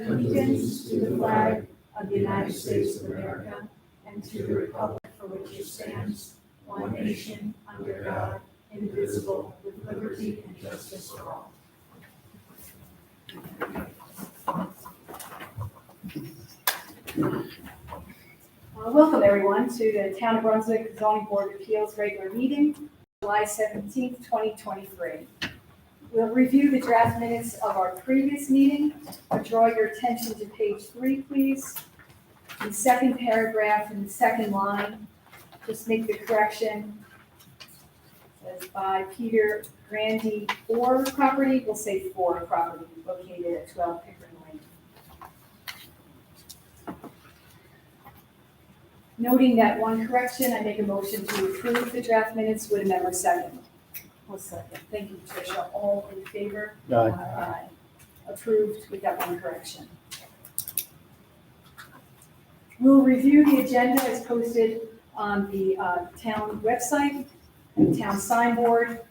allegiance to the flag of the United States of America and to the republic for which it stands, one nation, under God, indivisible, with liberty and justice for all. Welcome, everyone, to the Town of Brunswick Zoning Board of Appeals regular meeting, July 17th, 2023. We'll review the draft minutes of our previous meeting. I'll draw your attention to page 3, please. The second paragraph in the second line, just make the correction. It says by Peter Grandy for property, we'll say for property located at 12 Pickering Lane. Noting that one correction, I make a motion to approve the draft minutes. Would a member second? I'll second. Thank you, Tricia. All in favor? Aye. Aye. Approved with that one correction. We'll review the agenda as posted on the town website and town sign board.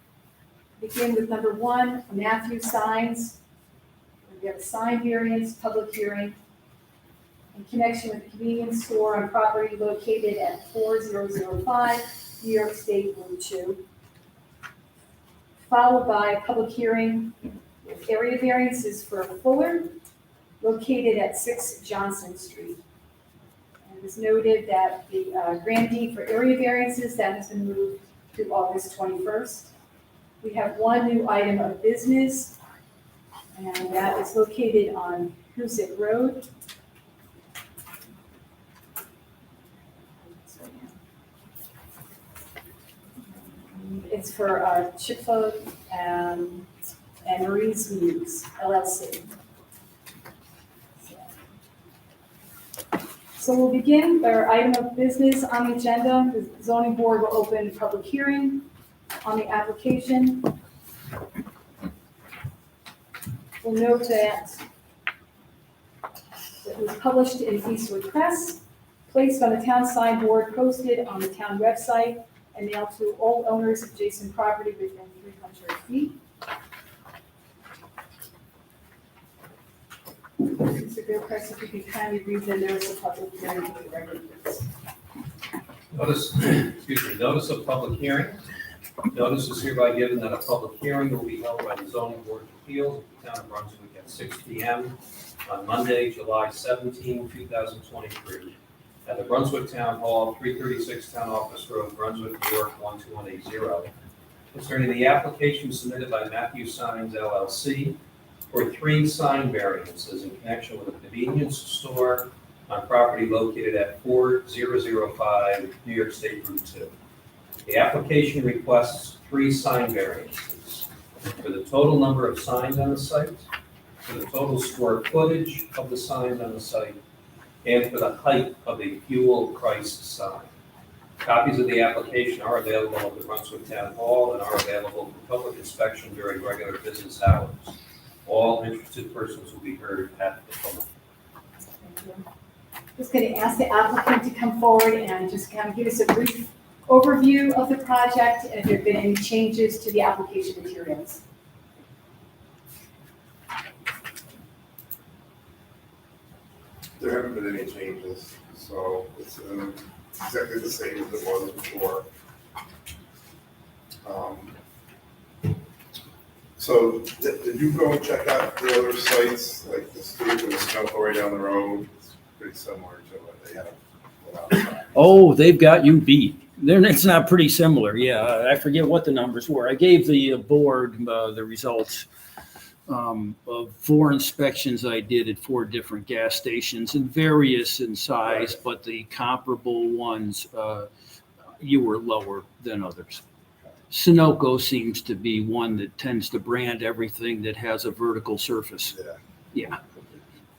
Begin with number 1, Matthew Signs. We have a sign variance, public hearing in connection with the convenience store on property located at 4005 New York State Route 2. Followed by a public hearing with area variances for Fuller located at 6 Johnson Street. And it was noted that the grantee for area variances, that has been moved to August 21st. We have one new item of business, and that is located on Hoosick Road. It's for Chippo and Marie's Muse, LLC. So we'll begin with our item of business on the agenda. The zoning board will open a public hearing on the application. We'll note that it was published in Eastwood Press, placed on the town sign board, posted on the town website, and mailed to all owners of adjacent property within 300 feet. Mr. Gilchrist, if you could kindly read the notice of public hearing for the record, please. Notice of public hearing. Notice is hereby given that a public hearing will be held by the Zoning Board of Appeals of the Town of Brunswick at 6 p.m. on Monday, July 17, 2023, at the Brunswick Town Hall, 336 Town Office Road, Brunswick, New York, 12180, concerning the application submitted by Matthew Signs, LLC, for 3 sign variances in connection with a convenience store on property located at 4005 New York State Route 2. The application requests 3 sign variances for the total number of signs on the site, for the total square footage of the signs on the site, and for the height of a fuel price sign. Copies of the application are available at the Brunswick Town Hall and are available for public inspection during regular business hours. All interested persons will be heard at the public. Thank you. Just going to ask the applicant to come forward and just kind of give us a brief overview of the project and if there have been any changes to the application materials. There haven't been any changes, so it's exactly the same as it was before. So did you go and check out the other sites, like the street and the snow quarry down the road? It's pretty similar to what they have. Oh, they've got you beat. It's not pretty similar. Yeah, I forget what the numbers were. I gave the board the results of 4 inspections I did at 4 different gas stations, and various in size, but the comparable ones, you were lower than others. Sunoco seems to be one that tends to brand everything that has a vertical surface. Yeah.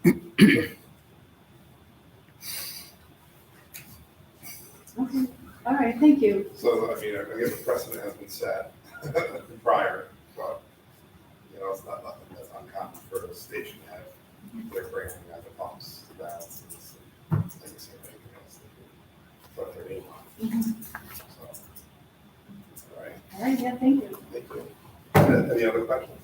Okay. All right, thank you. So, I mean, I guess the precedent has been set prior, but, you know, it's not nothing that's uncommon for a station to have their branding at the pumps, the balances, and things like else. But they're name on. So, all right. All right, yeah, thank you. Thank you. Any other questions?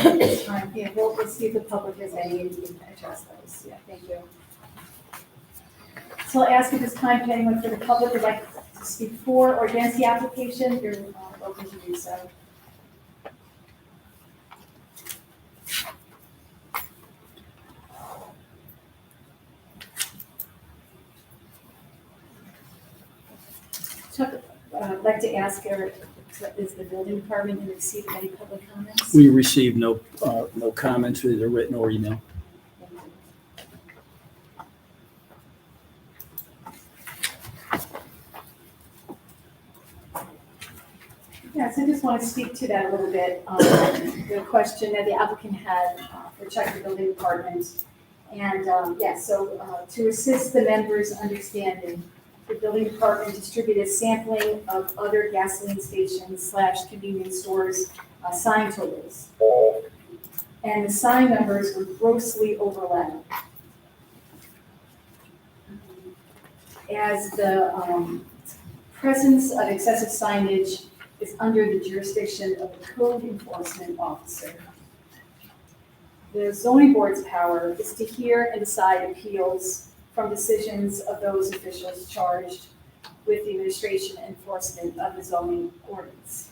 this time. Yeah, we'll see if the public has any, and we can address those. Yeah, thank you. So I'll ask at this time, if anyone for the public would like to speak for or against the application, you're welcome to do so. Chuck, I'd like to ask, is the building department in receipt of any public comments? We received no comments, either written or email. Thank you. Yes, I just want to speak to that a little bit, the question that the applicant had for Chuck, the building department. And, to assist the members' understanding, the building department distributed sampling of other gasoline stations / convenience stores sign totals. And the sign numbers were grossly overlapped. As the presence of excessive signage is under the jurisdiction of the code enforcement officer, the zoning board's power is to hear and decide appeals from decisions of those officials charged with the administration and enforcement of the zoning ordinance.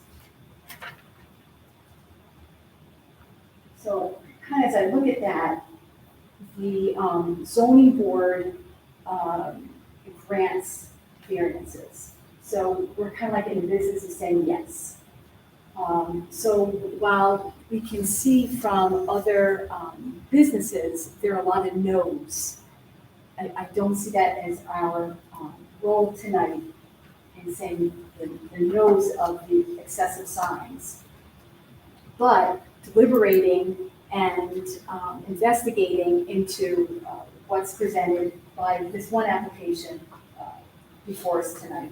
So kind of as I look at that, the zoning board grants variances. So we're kind of like in the business of saying yes. So while we can see from other businesses, there are a lot of no's. I don't see that as our role tonight in saying the no's of the excessive signs. But deliberating and investigating into what's presented by this one application before us tonight.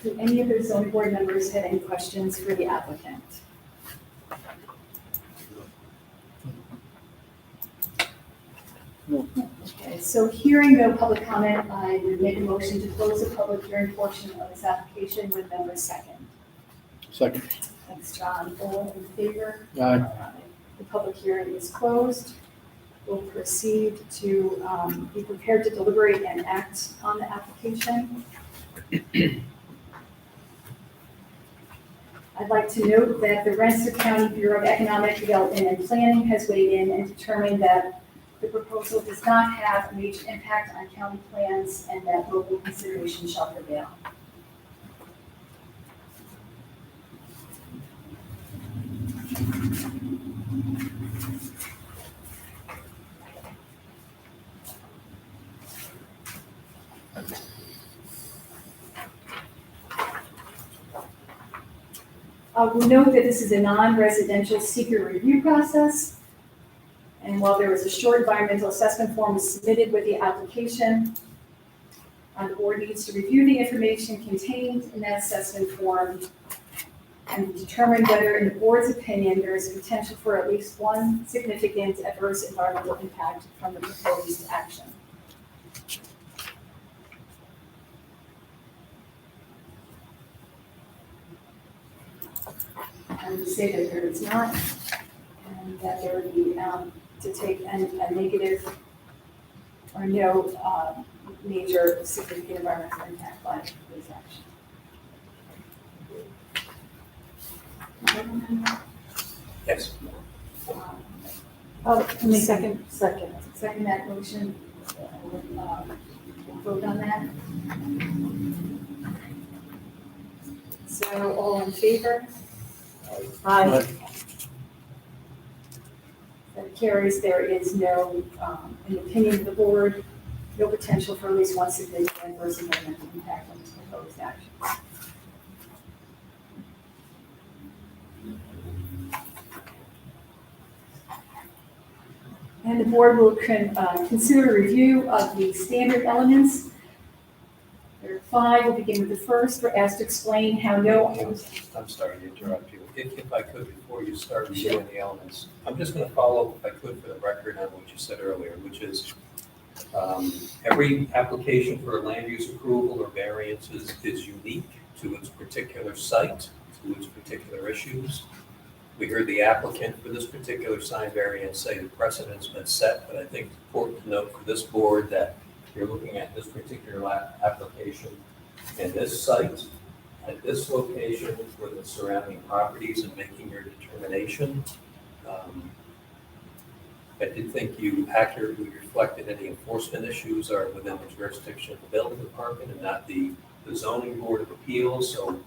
Do any of the zoning board members have any questions for the applicant? Okay, so hearing no public comment, I would make a motion to close the public hearing portion of this application with members second. Second. Thanks, John. All in favor? Aye. The public hearing is closed. We'll proceed to be prepared to deliberate and act on the application. I'd like to note that the Rensselaer County Bureau of Economic Development and Planning has weighed in and determined that the proposal does not have a major impact on county plans and that local consideration shall prevail. We'll note that this is a non-residential seeker review process. And while there was a short environmental assessment form submitted with the application, the board needs to review the information contained in that assessment form and determine whether, in the board's opinion, there is potential for at least one significant adverse environmental impact from the proposed action. I would say that there is not, and that there would be to take a negative or no major significant environmental impact by this action. Yes. Let me second that motion. We'll vote on that. So all in favor? Aye. That carries. There is no, in the opinion of the board, no potential for at least one significant adverse environmental impact on this proposed action. And the board will consider a review of the standard elements. There are 5. We'll begin with the first. We're asked to explain how I'm sorry to interrupt you. If I could, before you start reviewing the elements, I'm just going to follow up, if I could, for the record on what you said earlier, which is Every application for a land use approval or variance is unique to its particular site, to its particular issues. We heard the applicant for this particular sign variance say the precedent's been set, but I think it's important to note for this board that you're looking at this particular application and this site at this location with the surrounding properties and making your determination. I did think you accurately reflected any enforcement issues are within the jurisdiction of the building department and not the zoning board of appeals. So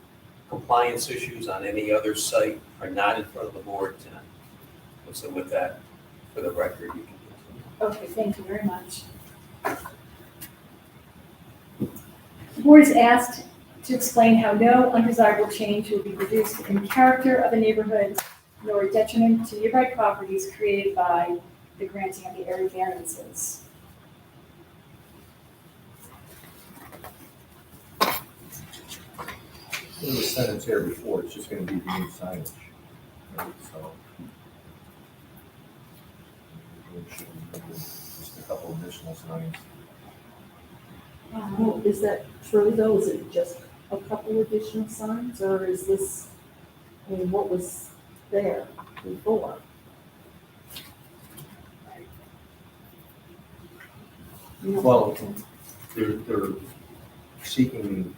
compliance issues on any other site are not in front of the board tonight. And so with that, for the record, you can continue. Okay, thank you very much. The board is asked to explain how no undesirable change will be produced in the character of a neighborhood nor a detriment to nearby properties created by the granting of the area variances. There was a sentence here before, it's just gonna be the new signage, right, so. Just a couple additional signs. Well, is that true though? Is it just a couple additional signs or is this, I mean, what was there before? Well, they're seeking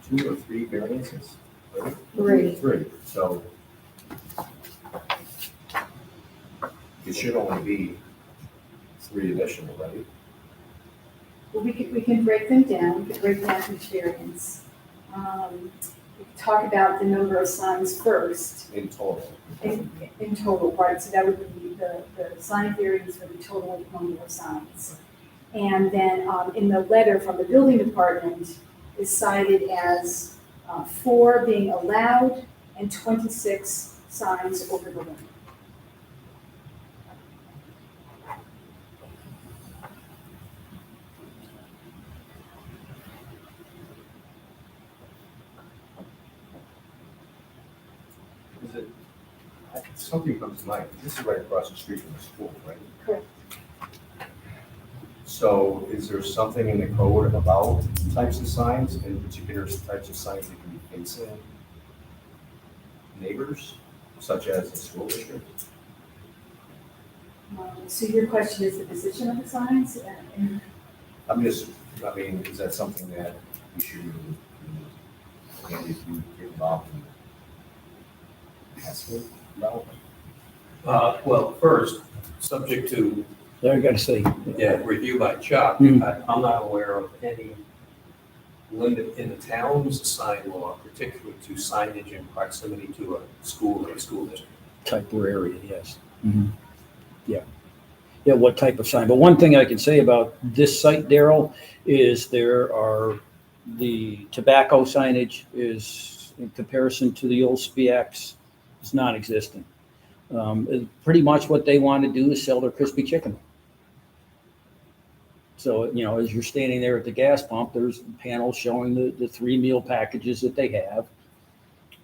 2 or 3 variances, right? Three. 3, so. It should only be 3 additional, right? Well, we can break them down, we can break down each variance. We can talk about the number of signs first. In total. In total, right, so that would be the sign variance for the total number of signs. And then in the letter from the building department is cited as 4 being allowed and 26 signs over the limit. Is it, something comes to mind, this is right across the street from the school, right? Correct. So is there something in the code about types of signs, in particular types of signs that can be facing neighbors, such as the school district? So your question is the position of the signs? And I'm just, I mean, is that something that we should, maybe if you get involved in asking about? Well, first, subject to There, I gotta say, review by Chuck, Hmm. I'm not aware of any limit in the town's sign law, particularly to signage in proximity to a school or a school district. type or area, yes. Yeah. Yeah, what type of sign? But one thing I can say about this site, Daryl, is the tobacco signage is, in comparison to the old SPX, is non-existent. Pretty much what they want to do is sell their crispy chicken. So, you know, as you're standing there at the gas pump, there's panels showing the 3 meal packages that they have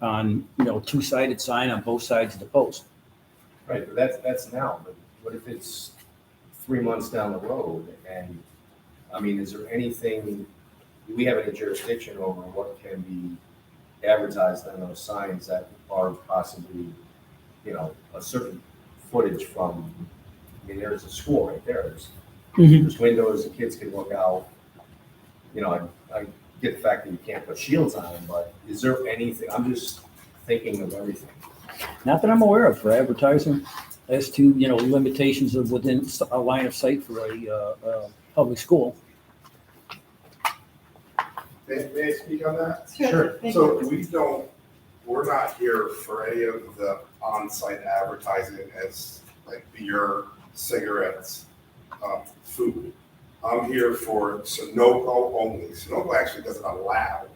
on, 2-sided sign on both sides of the post. Right, but that's now, but what if it's 3 months down the road, and, I mean, is there anything, do we have any jurisdiction over what can be advertised on those signs that are possibly, a certain footage from, I mean, there's a school right there, there's windows, the kids can look out. I get the fact that you can't put shields on them, but is there anything, I'm just thinking of everything. Not that I'm aware of for advertising, as to, limitations of within a line of sight for a public school. May I speak on that? Sure. Thank So you. we're not here for any of the on-site advertising as like beer, cigarettes, food. I'm here for Sunoco only. Sunoco actually doesn't allow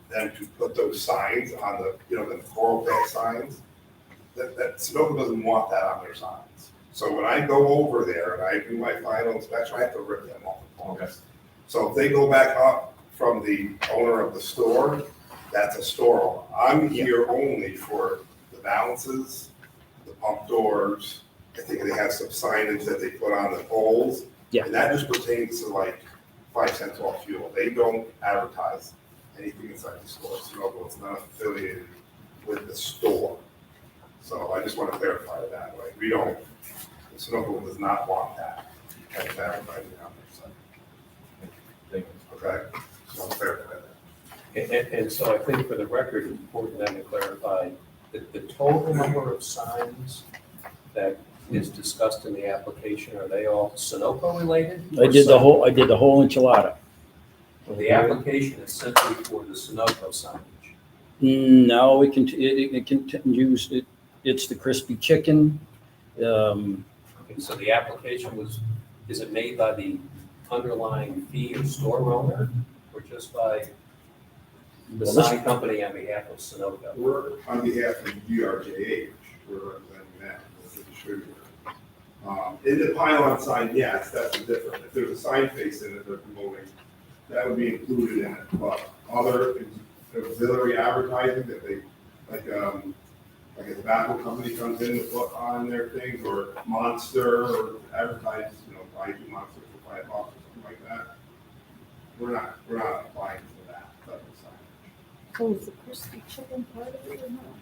them to put those signs on the coral path signs. That Sunoco doesn't want that on their signs. So when I go over there and I do my final inspection, I have to rip them off the poles. So if they go back up from the owner of the store, that's a store owner. I'm here only for the balances, the pump doors. I think they have some signage that they put on the poles, Yeah. And that just pertains to like 5 cents off fuel. They don't advertise anything inside the store. Sunoco is not affiliated with the store. So I just want to clarify that. Like, we don't, Sunoco does not want that kind of advertising on their site. Okay? So I'll clarify that. And so I think for the record, it's important then to clarify that the total number of signs that is discussed in the application, are they all Sunoco related? I did the whole enchilada. The application is simply for the Sunoco signage. No, it can use, it's the crispy chicken. And so the application is it made by the underlying fee or store owner or just by the Well, this- sign company on behalf of Sunoco? We're on behalf of URJH, we're representing them as a distributor. In the pylon sign, yes, that's different. If there's a sign face in it they're promoting, that would be included in it. But other auxiliary advertising that they, like a tobacco company comes in to put on their things, or Monster, or advertise, buy 2 Monsters for $5 or something like that. We're not applying for that type of sign. So is the crispy chicken part of it or not?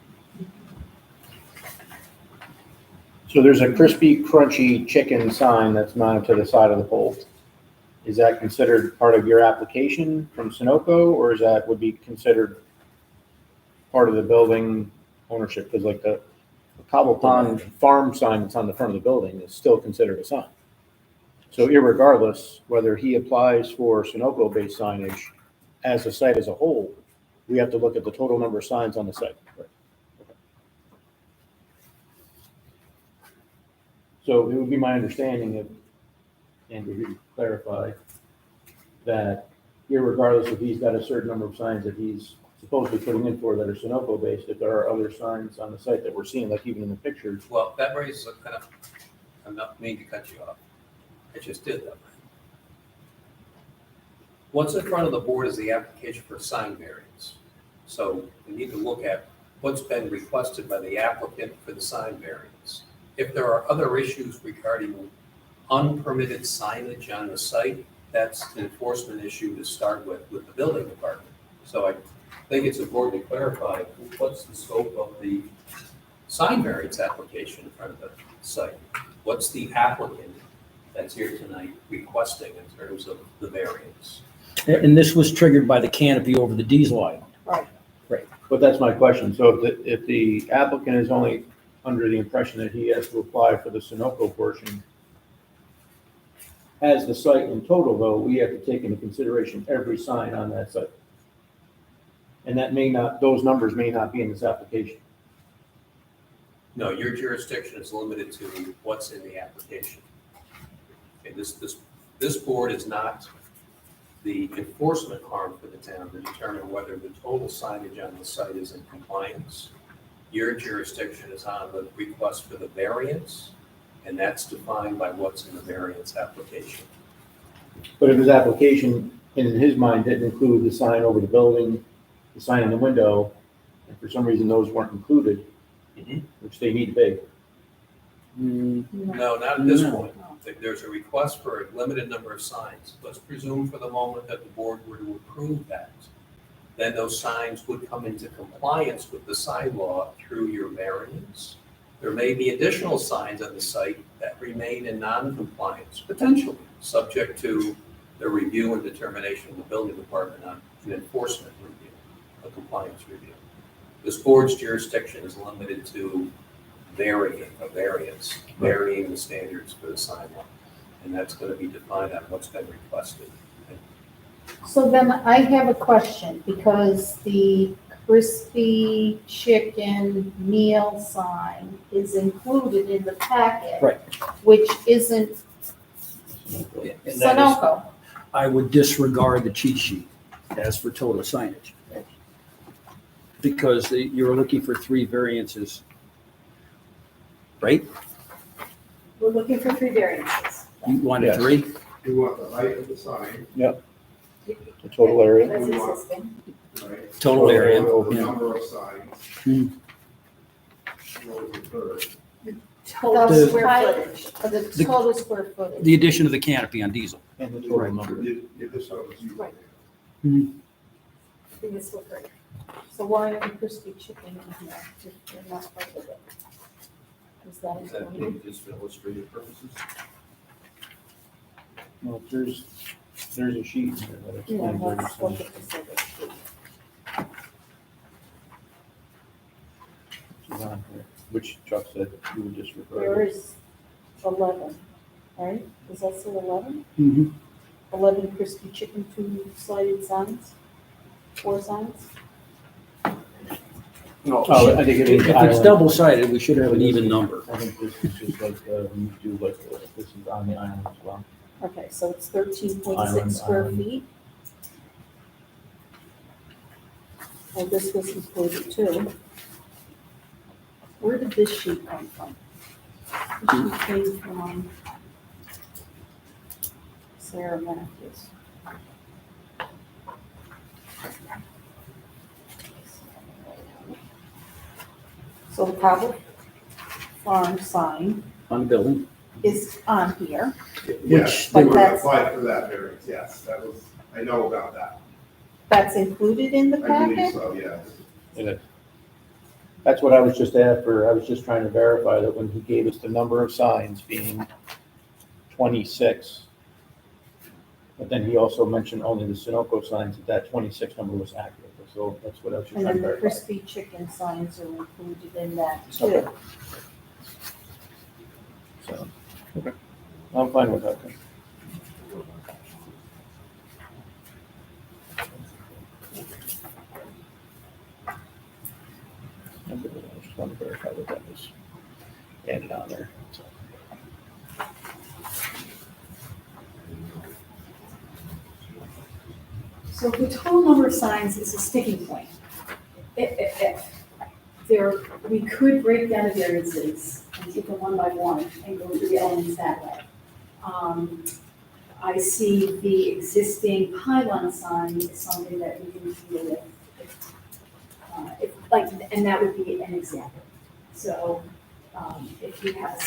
So there's a crispy, crunchy chicken sign that's mounted to the side of the pole. Is that considered part of your application from Sunoco, or is that would be considered part of the building ownership? Because like the Cobble Pond farm sign that's on the front of the building is still considered a sign. So irregardless, whether he applies for Sunoco-based signage as a site as a whole, we have to look at the total number of signs on the site. So it would be my understanding that, and we clarify, that irregardless if he's got a certain number of signs that he's supposedly putting in for that are Sunoco based, if there are other signs on the site that we're seeing, like even in the pictures. Well, that raises a kind of, I'm not meaning to cut you off. I just did that. What's in front of the board is the application for sign variance. So we need to look at what's been requested by the applicant for the sign variance. If there are other issues regarding unpermitted signage on the site, that's an enforcement issue to start with the building department. So I think it's important to clarify what's the scope of the sign variance application in front of the site. What's the applicant that's here tonight requesting in terms of the variance? And this was triggered by the canopy over the diesel island. But that's my question. So if the applicant is only under the impression that he has to apply for the Sunoco portion, as the site in total, though, we have to take into consideration every sign on that site. And that may not, those numbers may not be in this application. No, your jurisdiction is limited to what's in the application. Okay, this board is not the enforcement arm for the town to determine whether the total signage on the site is in compliance. Your jurisdiction is on the request for the variance, and that's defined by what's in the variance application. But if his application, in his mind, didn't include the sign over the building, the sign in the window, and for some reason those weren't included, which they need to be. No, not at this No. point. There's a request for a limited number of signs. Let's presume for the moment that the board were to approve that. Then those signs would come into compliance with the sign law through your variance. There may be additional signs on the site that remain in non-compliance, potentially, subject to the review and determination of the building department on an enforcement review, a compliance review. This board's jurisdiction is limited to varying the standards for the sign law. And that's going to be defined on what's been requested. So then I have a question, because the crispy chicken meal sign is included in the packet. Right. Which isn't And that is- Sunoco. I would disregard the cheat sheet as for total signage. Because you're looking for 3 variances, right? We're looking for 3 variances. You wanted Yes. 3? We want the height of the sign, The total area. That's existing. right? Total area, The yeah. number of signs. Hmm. What was the third? total The square height- footage. For the total square footage. The addition of the canopy on diesel. And the total number. This one was you. Right. I think it's still great. So why are the crispy chicken in here if they're not part of it? Is that Is that included? just for illustrative purposes? Well, there's a sheet in there that Yeah, explains where let's it's look from. at this other sheet. Which is on here, which Chuck said you would just refer There to. is 11, right? Does that say 11? Mm-hmm. 11 crispy chicken, 2-sided signs? 4 signs? Oh, I think it is. If it's island. double-sided, we should have an even number. I think this is just like, when you do like, this is on the island as well. Okay, so it's 13.6 Island, square island. feet. Well, this was included too. Where did this sheet come from? This sheet came from Sarah Matthews. So the Cobble Farm sign On the building. is on here. Yes, But we were that's- applied for that variance, yes, that was, I know about that. That's included in the I believe packet? so, yes. It is. That's what I was just after. I was just trying to verify that when he gave us the number of signs being 26. But then he also mentioned only the Sunoco signs, that 26 number was accurate. So that's what I was just And trying then to the verify. crispy chicken signs are included in that Okay. too. So, okay. I'm fine with that. then. I'm good with that. I just wanted to verify that that was added on there. So, So the total number of signs is a sticking point. If there, we could break down the variances and take them one by one and go through the elements that way. I see the existing pylon sign is something that we can deal with. And that would be an example. So, if you have,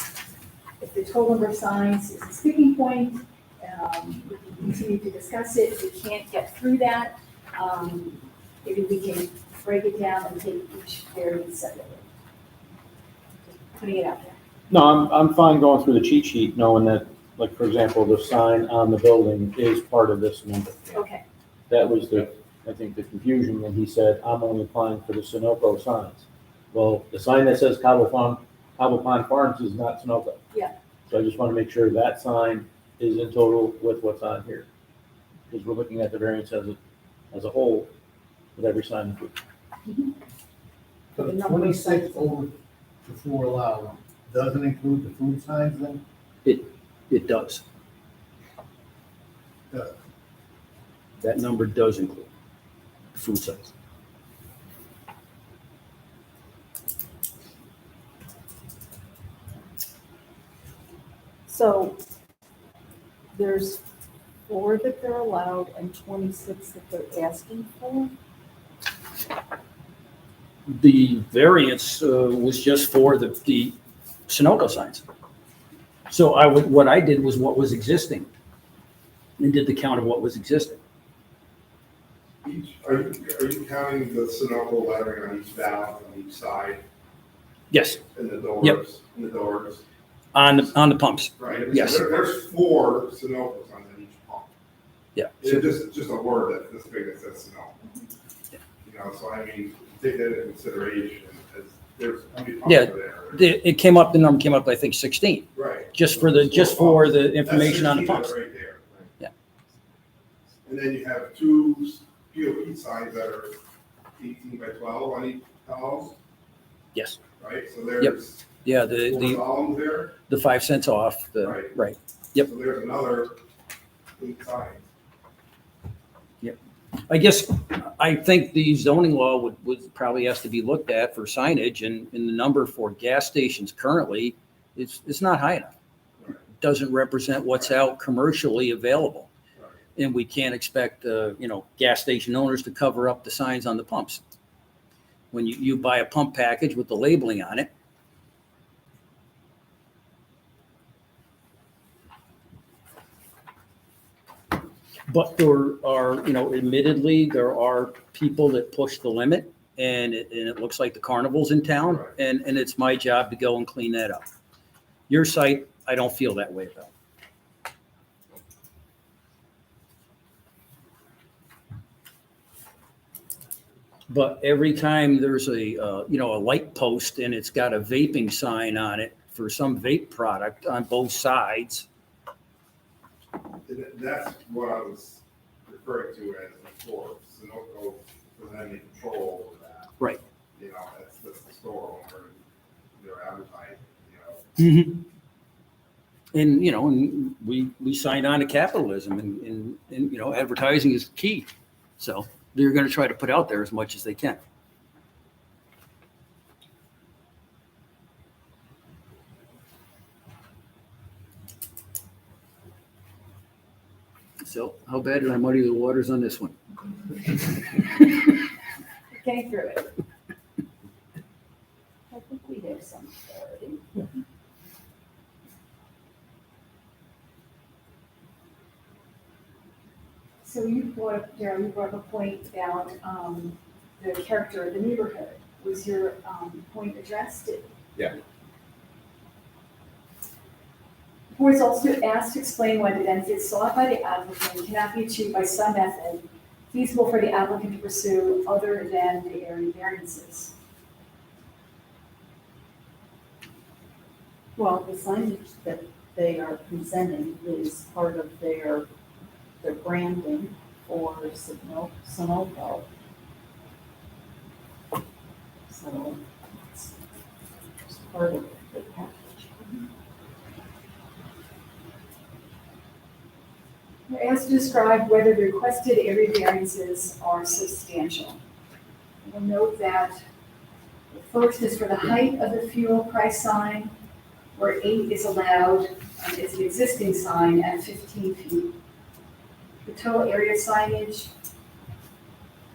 if the total number of signs is a sticking point, we can continue to discuss it. If we can't get through that, maybe we can break it down and take each variance separately. Putting it out there. No, I'm fine going through the cheat sheet, knowing that, like, for example, the sign on the building is part of this number. Okay, That was I think the confusion when he said, I'm only applying for the Sunoco signs. Well, the sign that says Cobble Pond Farms is not Sunoco. Yeah. So I just want to make sure that sign is in total with what's on here. Because we're looking at the variance as a whole, with every sign included. So The the number of 26 signs. over the 4 allowed doesn't include the food signs then? It does. Does. That number does include food size. So there's 4 that they're allowed and 26 that they're asking for? The variance was just for the Sunoco signs. So what I did was what was existing and did the count of what was existing. Are you counting the Sunoco lettering on each valve, on each side, Yes, and the doors? And the doors, on the pumps. right? Yes. So there's 4 Sunocos on each pump. Yeah. It's just a word that's this big that says Sunoco. You know, so I mean, take that into consideration, as there's, how many pumps Yeah. are there? The number came up, I think, 16, Right. just for the information on the That's pumps. 16 right there. Yeah. And then you have 2 POE signs that are 18 by 12 on each house, Yes. right? So there's Yeah, 4 the columns there. 5 cents off, right. Yep. So there's another 8 signs. I guess, I think the zoning law would probably has to be looked at for signage, and the number for gas stations currently it's not high enough. Doesn't represent what's out commercially available. Right. And we can't expect, gas station owners to cover up the signs on the pumps. When you buy a pump package with the labeling on it, But there are, admittedly, there are people that push the limit, and it looks like the carnival's in town, Right. and it's my job to go and clean that up. Your site, I don't feel that way about. But every time there's a light post and it's got a vaping sign on it for some vape product on both sides, And that's what I was referring to as before, Sunoco doesn't have any control over that. Right. That's the store owner, they're advertising, and we signed on to capitalism, and advertising is key. So they're going to try to put out there as much as they can. So how bad did I muddy the waters on this one? Getting through it. I think we have some clarity. So you brought up, Darryl, you brought up a point about the character of the neighborhood. Was your point addressed? Yeah. The board is also asked to explain why the benefits sought by the applicant cannot be achieved by some method feasible for the applicant to pursue other than the area variances. Well, the signage that they are presenting is part of their branding for Sunoco. So it's part of the package. You're asked to describe whether the requested area variances are substantial. You'll note that the first is for the height of the fuel price sign, where 8 is allowed, and it's an existing sign at 15 feet. The total area signage,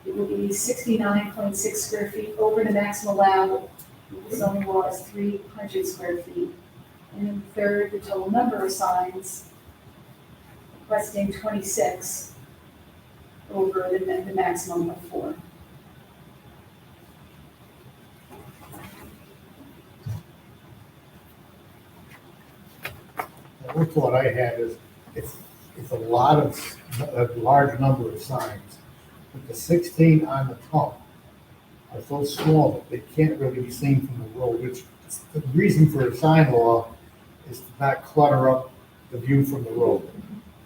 it will be 69.6 square feet over the maximum allowed. The zoning law is 300 square feet. And then third, the total number of signs, requesting 26 over the maximum of 4. One thought I had is, it's a large number of signs, but the 16 on the top are so small that they can't really be seen from the road, which the reason for a sign law is to not clutter up the view from the road.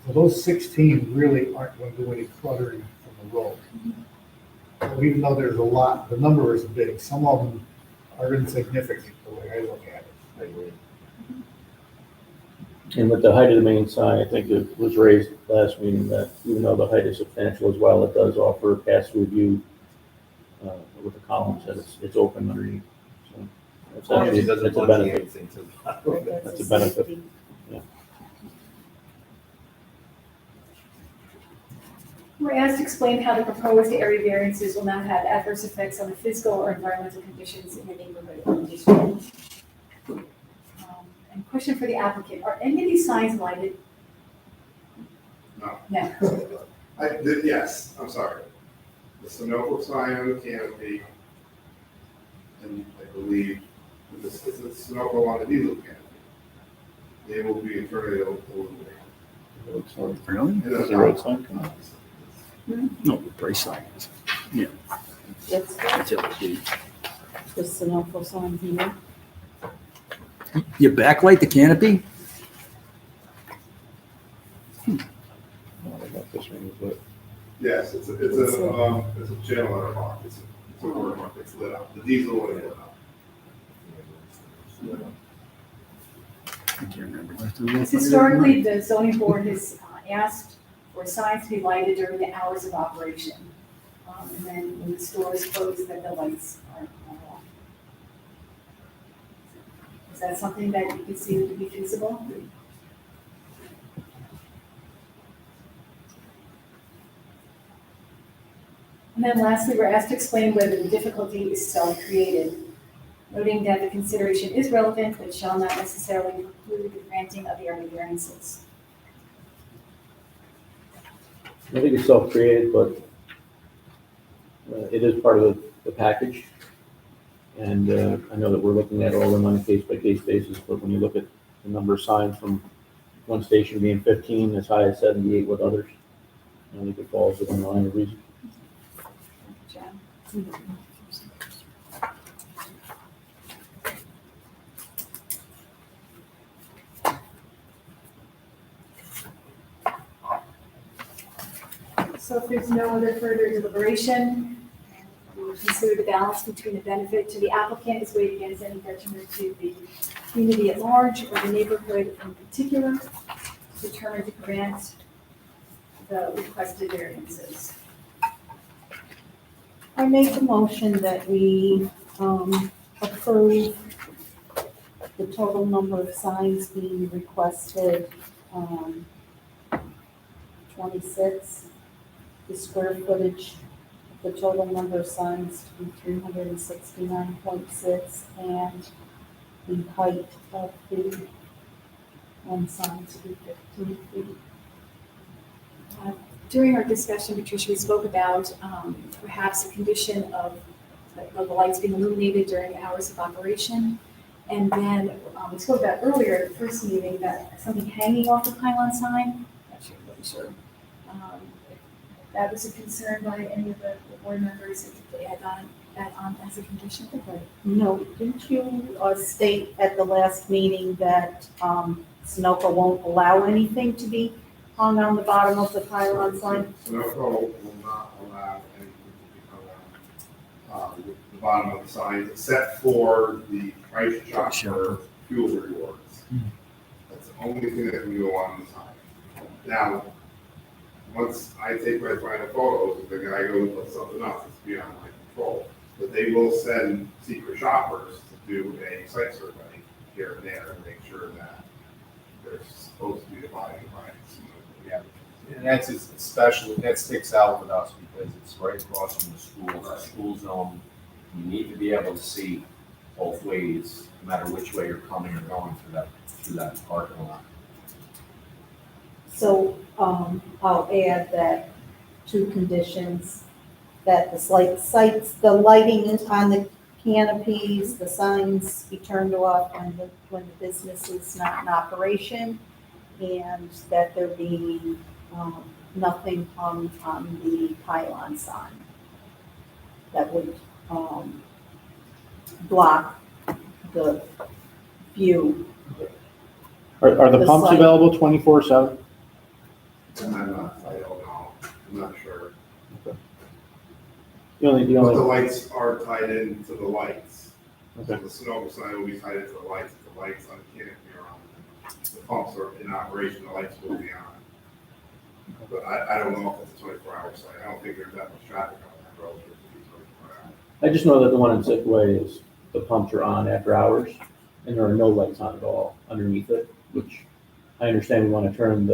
So those 16 really aren't going to do any cluttering from the road. So even though there's a lot, the number is big, some of them are insignificant the way I look at it. I agree. And with the height of the main sign, I think it was raised last meeting that even though the height is substantial as well, it does offer a pass-through view with the columns that it's open underneath. So that's actually, It doesn't that's a plug benefit. anything to the- That's a benefit. safety. We're asked to explain how the proposed area variances will not have adverse effects on the physical or environmental conditions in the neighborhood or district. And question for the applicant, are any of these signs lighted? No. No. Yes, I'm sorry. The Sunoco sign on the canopy, and I believe this is the Sunoco on the diesel canopy. They will be internally illuminated. Really? And Is the road sign? No, the price sign is. That's That's LED. the Sunoco sign here. You backlight the canopy? Yes, it's a channel letter mark, it's a word mark, it's lit up, the diesel is lit up. I can't remember. Because historically, the zoning board has asked for signs to be lighted during the hours of operation. And then when the store is closed, that the lights are off. Is that something that you could see to be feasible? And then lastly, we're asked to explain whether the difficulty is self-created, noting that the consideration is relevant but shall not necessarily preclude the granting of the area variances. I think it's self-created, but it is part of the package. And I know that we're looking at all of them on a case-by-case basis, but when you look at the number of signs from one station being 15, as high as 78 with others, I think it falls within the line of reason. Jen? So if there's no other further deliberation, we will consider the balance between the benefit to the applicant is weighed against any detriment to the community at large or the neighborhood in particular, determined to grant the requested variances. I make a motion that we approve the total number of signs being requested, 26, the square footage, the total number of signs to be 369.6, and the height of the one sign to be 15 feet. During our discussion, Patricia, we spoke about perhaps a condition of the lights being illuminated during hours of operation. And then we spoke about earlier at the first meeting that something hanging off the pylon sign. Actually, I'm not sure. That was a concern by any of the board members if they had that on as a condition. No, didn't you state at the last meeting that Sunoco won't allow anything to be hung on the bottom of the pylon sign? Sunoco will not allow anything to be hung on the bottom of the sign, except for the price shopper fuel rewards. That's the only thing that can go on the sign. Now, once I take my final photos, if the guy goes and puts something else, it's beyond my control. But they will send secret shoppers to do a site survey here and there and make sure that they're supposed to be abiding by it. Yeah, and that's especially, that sticks out with us because it's right across from the school, our school zone. You need to be able to see both ways, no matter which way you're coming or going through that parking lot. So I'll add that two conditions, that the the lighting is on the canopies, the signs be turned off when the business is not in operation, and that there be nothing hung on the pylon sign that would block the view. Are the The pumps site- available 24/7? I don't know, I'm not sure. The But the only, lights are tied into the lights. So okay. the Sunoco sign will be tied into the lights, if the lights on the canopy are on. The pumps are in operation, the lights will be on. But I don't know if it's a 24-hour site, I don't think there's that much traffic on that road for it to be 24 hours. I just know that the one in Sickaway is, the pumps are on after hours, and there are no lights on at all underneath it, which I understand we want to turn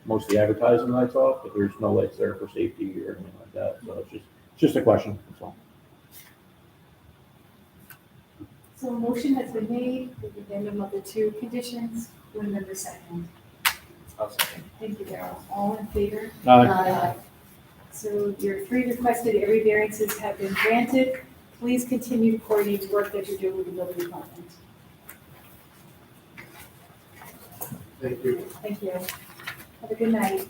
most of the advertising lights off, but there's no lights there for safety or anything like that, so it's just a question, that's all. So a motion has been made with the addendum of the two conditions. Board member second. Thank you, Darrell. All in favor? So your 3 requested area variances have been granted. Please continue to coordinate the work that you're doing with the building department. Thank you. Thank you. Have a good night.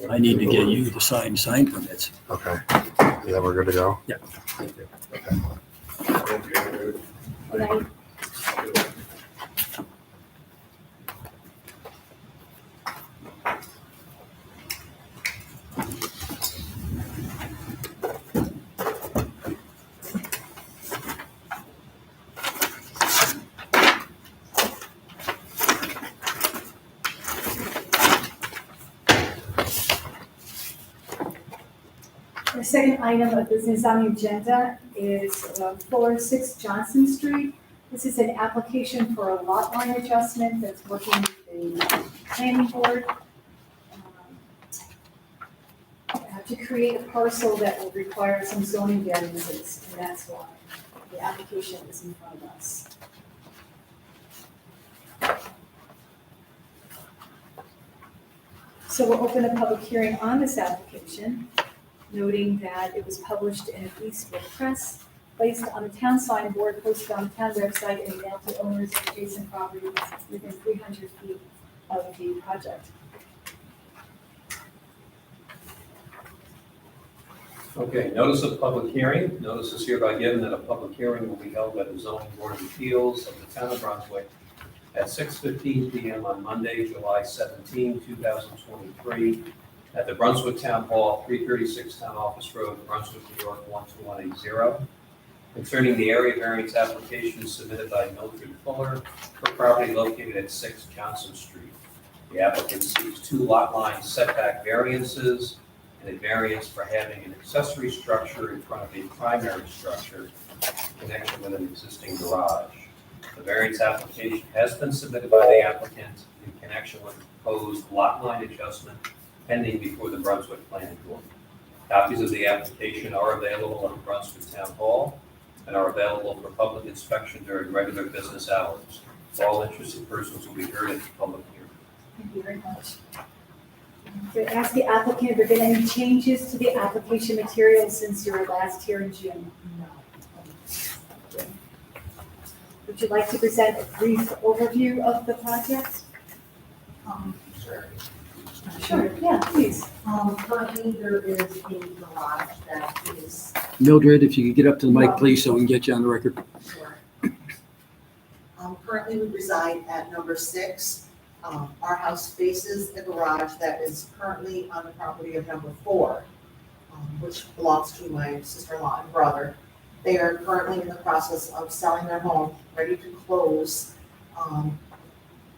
I need to get you to sign permits. Okay, and then we're good to go? Yeah. Thank you. Okay. Thank you. Good night. The second item of business on the agenda is 406 Johnson Street. This is an application for a lot line adjustment that's working with the planning board to create a parcel that will require some zoning variances, and that's why the application is in front of us. So we'll open a public hearing on this application, noting that it was published in the Eastwood Press, placed on the town sign board, posted on the town website, and mailed to owners of adjacent properties within 300 feet of the project. Okay, notice of public hearing. Notice is hereby given that a public hearing will be held by the zoning board of appeals of the town of Brunswick at 6:15 PM on Monday, July 17, 2023, at the Brunswick Town Hall, 336 Town Office Road, Brunswick, New York, 12180, concerning the area variance application submitted by Mildred Fuller for property located at 6 Johnson Street. The applicant seeks 2 lot line setback variances and a variance for having an accessory structure in front of a primary structure in connection with an existing garage. The variance application has been submitted by the applicant in connection with the proposed lot line adjustment pending before the Brunswick Planning Board. Copies of the application are available in Brunswick Town Hall and are available for public inspection during regular business hours. All interested persons will be heard at the public hearing. Thank you very much. To ask the applicant, have there been any changes to the application materials since your last here in June? No. Would you like to present a brief overview of the project? Sure. Sure, yeah, please. Currently, there is a garage that is, Mildred, if you could get up to the mic, please, so we can get you on the record. sure. Currently, we reside at number 6. Our house faces the garage that is currently on the property of number 4, which belongs to my sister-in-law and brother. They are currently in the process of selling their home, ready to close.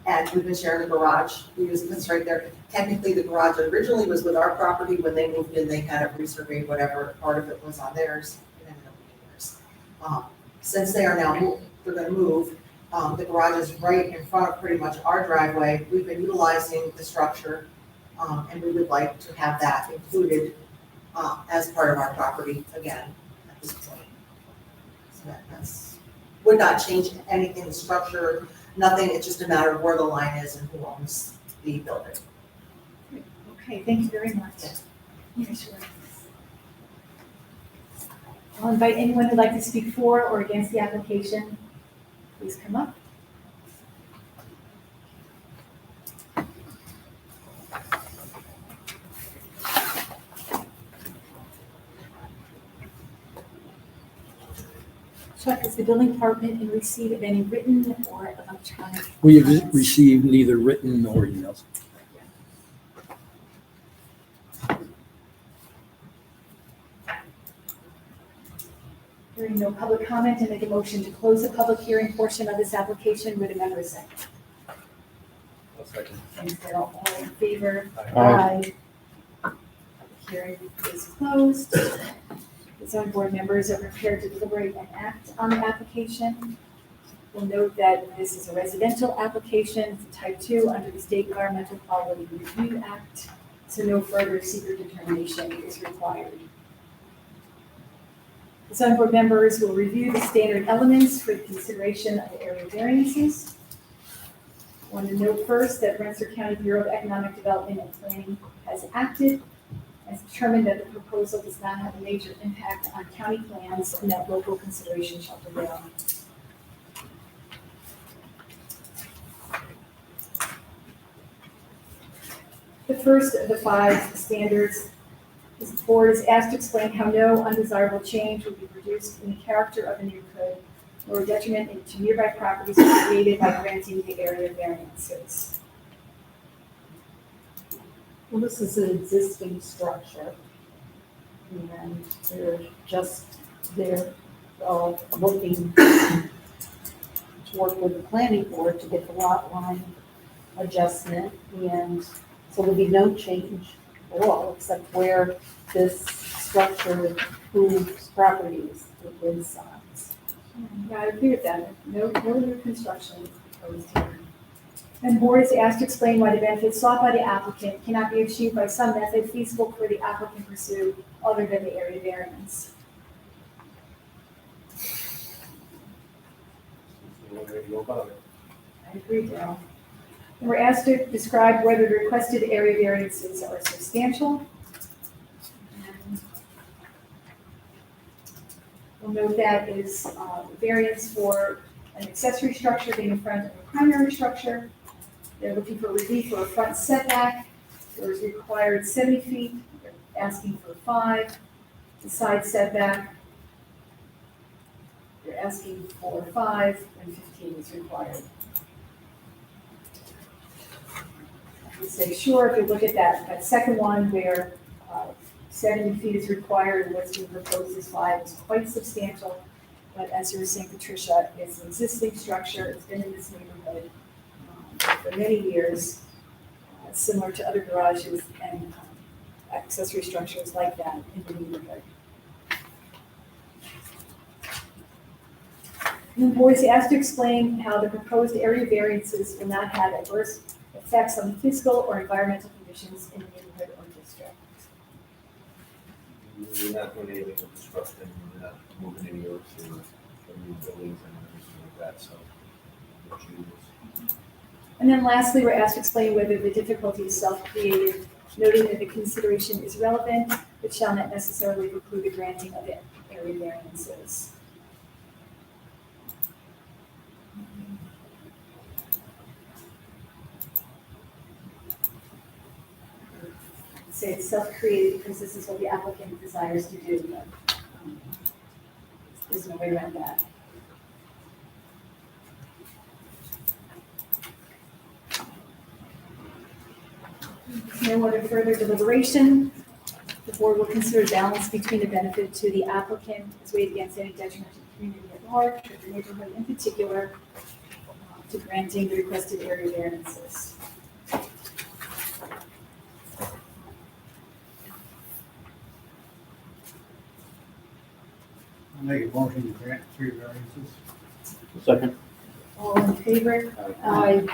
And we've been sharing the garage. It's right there. Technically, the garage originally was with our property. When they moved in, they had it resurveyed, whatever part of it was on theirs. It ended up being theirs. Since they are now, they're gonna move, the garage is right in front of pretty much our driveway. We've been utilizing the structure, and we would like to have that included, as part of our property again at this point. So that's, would not change anything, the structure, nothing. It's just a matter of where the line is and who owns the building. Okay, thank you very much. Yeah, sure. I'll invite anyone who'd like to speak for or against the application. Please come up. Chuck, is the building department in receipt of any written or electronic? We have comments? received neither written nor emails. Hearing no public comment, and make a motion to close the public hearing portion of this application with a member second. Thanks, Daryl. All in favor? Aye. Public hearing is closed. The zoning board members are prepared to deliberate and act on the application. We'll note that this is a residential application, it's type 2 under the State Environmental Quality Review Act, so no further secret determination is required. The zoning board members will review the standard elements for the consideration of the area variances. I want to note first that Rensselaer County Bureau of Economic Development and Planning has acted, has determined that the proposal does not have a major impact on county plans and that local consideration shall prevail. The first of the 5 standards, this board is asked to explain how no undesirable change will be produced in the character of the neighborhood or detriment to nearby properties created by granting the area variances. Well, this is an existing structure. And they're looking to work with the planning board to get the lot line adjustment. And so there'll be no change at all, except where this structure, whose property is within signs. Yeah, I agree with that. No new construction proposed here. And board is asked to explain why the benefits sought by the applicant cannot be achieved by some method feasible for the applicant to pursue other than the area variance. No way to go about it. I agree, Daryl. And we're asked to describe whether the requested area variances are substantial. And we'll note that is variance for an accessory structure being in front of a primary structure. They're looking for relief for a front setback. There is required 70 feet, they're asking for 5. The side setback, they're asking for 5, and 15 is required. I would say, sure, if you look at that second one where 70 feet is required and what's being proposed is 5, is quite substantial. But as you were saying, Patricia, it's an existing structure, it's been in this neighborhood for many years, similar to other garages and accessory structures like that in the neighborhood. And the board is asked to explain how the proposed area variances will not have adverse effects on the physical or environmental conditions in the neighborhood or district. We're not doing anything with construction, we're not moving any earth or new buildings and everything like that, so. no changes. And then lastly, we're asked to explain whether the difficulty is self-created, noting that the consideration is relevant, but shall not necessarily preclude the granting of area variances. Say it's self-created because this is what the applicant desires to do, but there's no way around that. No other further deliberation. The board will consider balance between the benefit to the applicant as weighed against any detriment to the community at large, or the neighborhood in particular, to granting the requested area variances. I'll make a motion to grant 3 variances. Second. All in favor? Aye.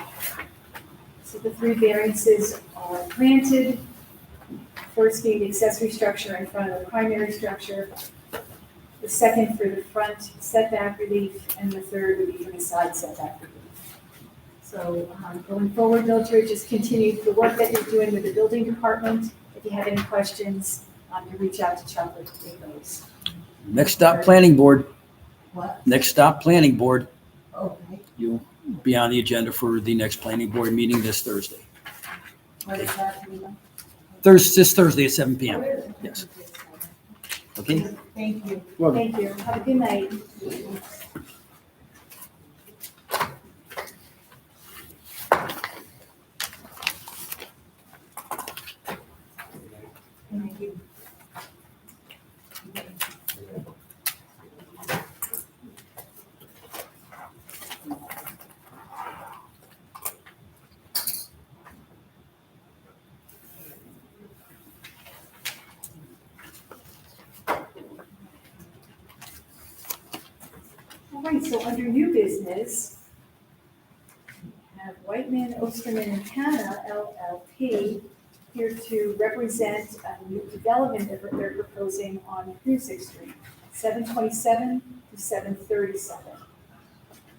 So the 3 variances are granted. First being the accessory structure in front of the primary structure. The second for the front setback relief, and the third would be for the side setback relief. So going forward, Mildred, just continue the work that you're doing with the building department. If you have any questions, you reach out to Chuck with those. Next stop, planning board. What? Next stop, planning board. Okay. You'll be on the agenda for the next planning board meeting this Thursday. What is that, Rita? This Thursday at 7 p.m. Yes. Okay? Thank you. Thank you. Have a good night. Thank you. All right, so under new business, we have Whiteman, Osterman, and Hanna LLP here to represent a new development that they're proposing on Music Street, 727 to 737.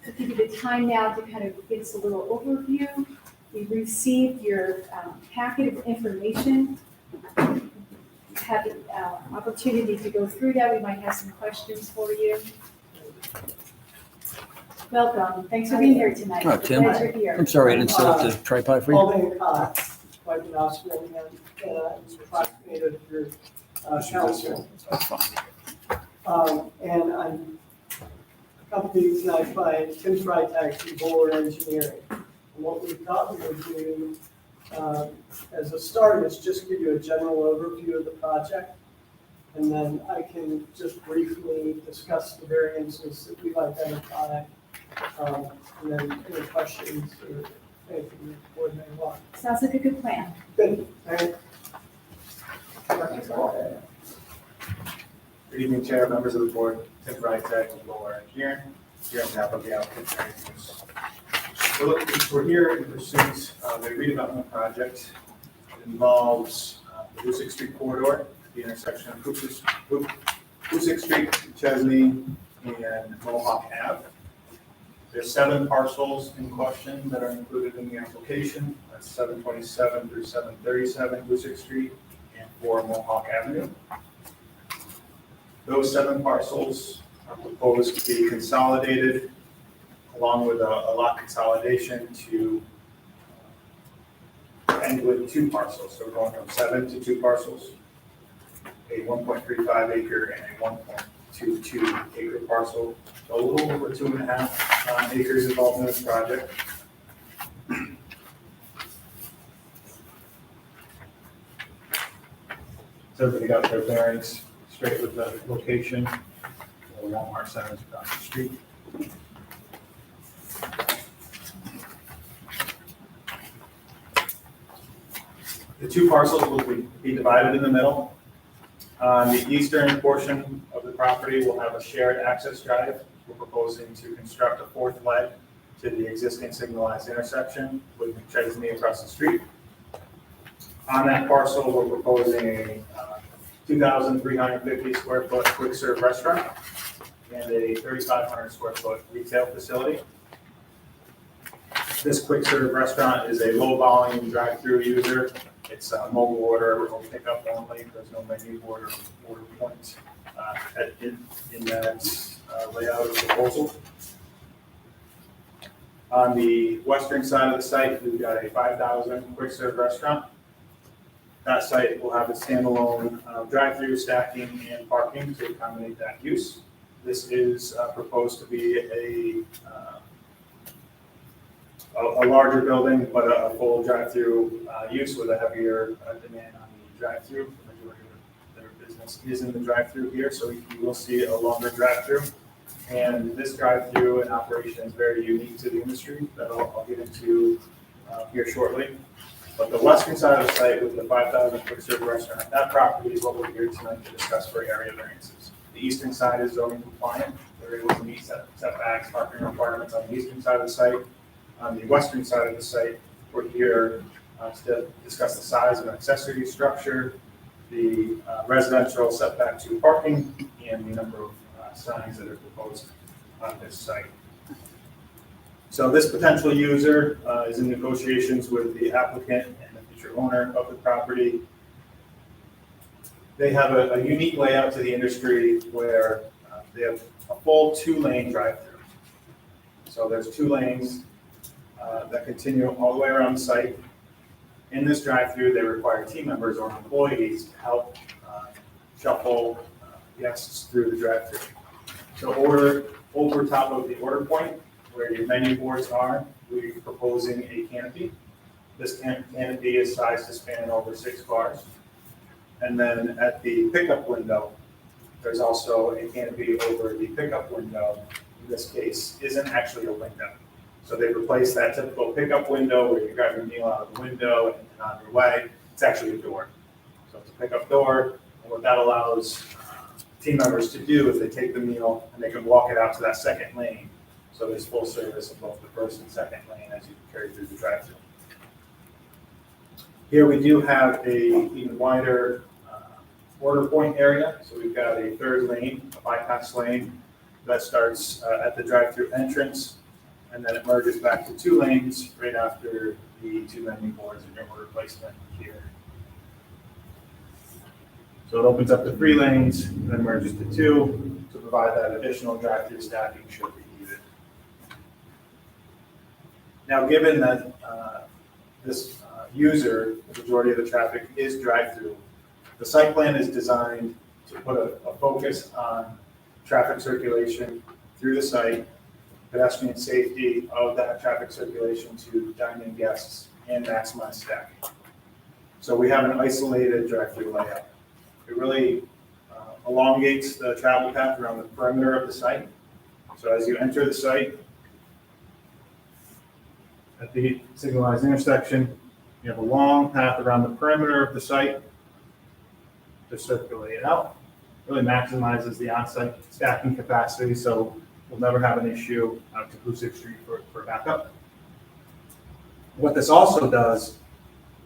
To give you the time now to kind of give us a little overview, we received your packet of information. You have the opportunity to go through that. We might have some questions for you. Welcome. Thanks for being here tonight. Oh, Tim. Glad you're here. I'm sorry I didn't set up the tripod for you. Alden Cox, wife and offspring, and is approximated your council. That's fine. And I'm accompanied tonight by Tim Freitag from Buller Engineering. And what we thought we would do as a start is just give you a general overview of the project. And then I can just briefly discuss the variances that we've identified. And then any questions or anything the board may want. Sounds like a good plan. Good. All right. Good evening, Chair, members of the board. Tim Freitag with Lowell Engineering, here on behalf of the applicant. We're here in pursuit of a redevelopment project. It involves the Hoosick Street corridor, the intersection of Hoosick Street, Chesney, and Mohawk Ave. There's 7 parcels in question that are included in the application. That's 727 through 737 Hoosick Street and 4 Mohawk Avenue. Those 7 parcels are proposed to be consolidated along with a lot consolidation to end with 2 parcels. So we're going from 7 to 2 parcels, a 1.35 acre and a 1.22 acre parcel. So a little over 2.5 acres involved in this project. So everybody got their bearings straight with the location. The Walmart Center is across the street. The 2 parcels will be divided in the middle. On the eastern portion of the property, we'll have a shared access drive. We're proposing to construct a 4th leg to the existing signalized intersection with McChesney across the street. On that parcel, we're proposing a 2,350 square foot quick serve restaurant and a 3,500 square foot retail facility. This quick serve restaurant is a low volume drive-through user. It's a mobile order or pickup only. There's no menu board or order point in that layout of proposal. On the western side of the site, we've got a 5,000 quick serve restaurant. That site will have a standalone drive-through, stacking, and parking to accommodate that use. This is proposed to be a larger building, but a full drive-through use with a heavier demand on the drive-through. The majority of their business is in the drive-through here, so you will see a longer drive-through. And this drive-through and operation is very unique to the industry that I'll get into here shortly. But the western side of the site with the 5,000 quick serve restaurant, that property is what we're here tonight to discuss for area variances. The eastern side is zoning compliant. They're able to meet setbacks, parking requirements on the eastern side of the site. On the western side of the site, we're here to discuss the size of an accessory structure, the residential setback to parking, and the number of signs that are proposed on this site. So this potential user is in negotiations with the applicant and the future owner of the property. They have a unique layout to the industry where they have a full 2-lane drive-through. So there's 2 lanes that continue all the way around the site. In this drive-through, they require team members or employees to help shuffle guests through the drive-through. So over top of the order point, where your menu boards are, we're proposing a canopy. This canopy is sized to span over 6 cars. And then at the pickup window, there's also a canopy over the pickup window. In this case, isn't actually a window. So they replaced that typical pickup window where you grab your meal out of the window and on your way. It's actually a door. So it's a pickup door. And what that allows team members to do is they take the meal and they can walk it out to that second lane. So there's full service in both the first and second lane as you carry through the drive-thru. Here we do have a even wider order point area. So we've got a 3rd lane, a bypass lane that starts at the drive-thru entrance, and then it merges back to 2 lanes right after the 2 menu boards and your order placement here. So it opens up to 3 lanes, and then merges to 2 to provide that additional drive-thru stacking should be needed. Now, given that this user, the majority of the traffic is drive-through, the site plan is designed to put a focus on traffic circulation through the site, pedestrian safety of that traffic circulation to dine-in guests, and maximize stacking. So we have an isolated drive-through layout. It really elongates the travel path around the perimeter of the site. So as you enter the site, at the signalized intersection, you have a long path around the perimeter of the site to circulate out. Really maximizes the on-site stacking capacity, so we'll never have an issue out to Hoosick Street for backup. What this also does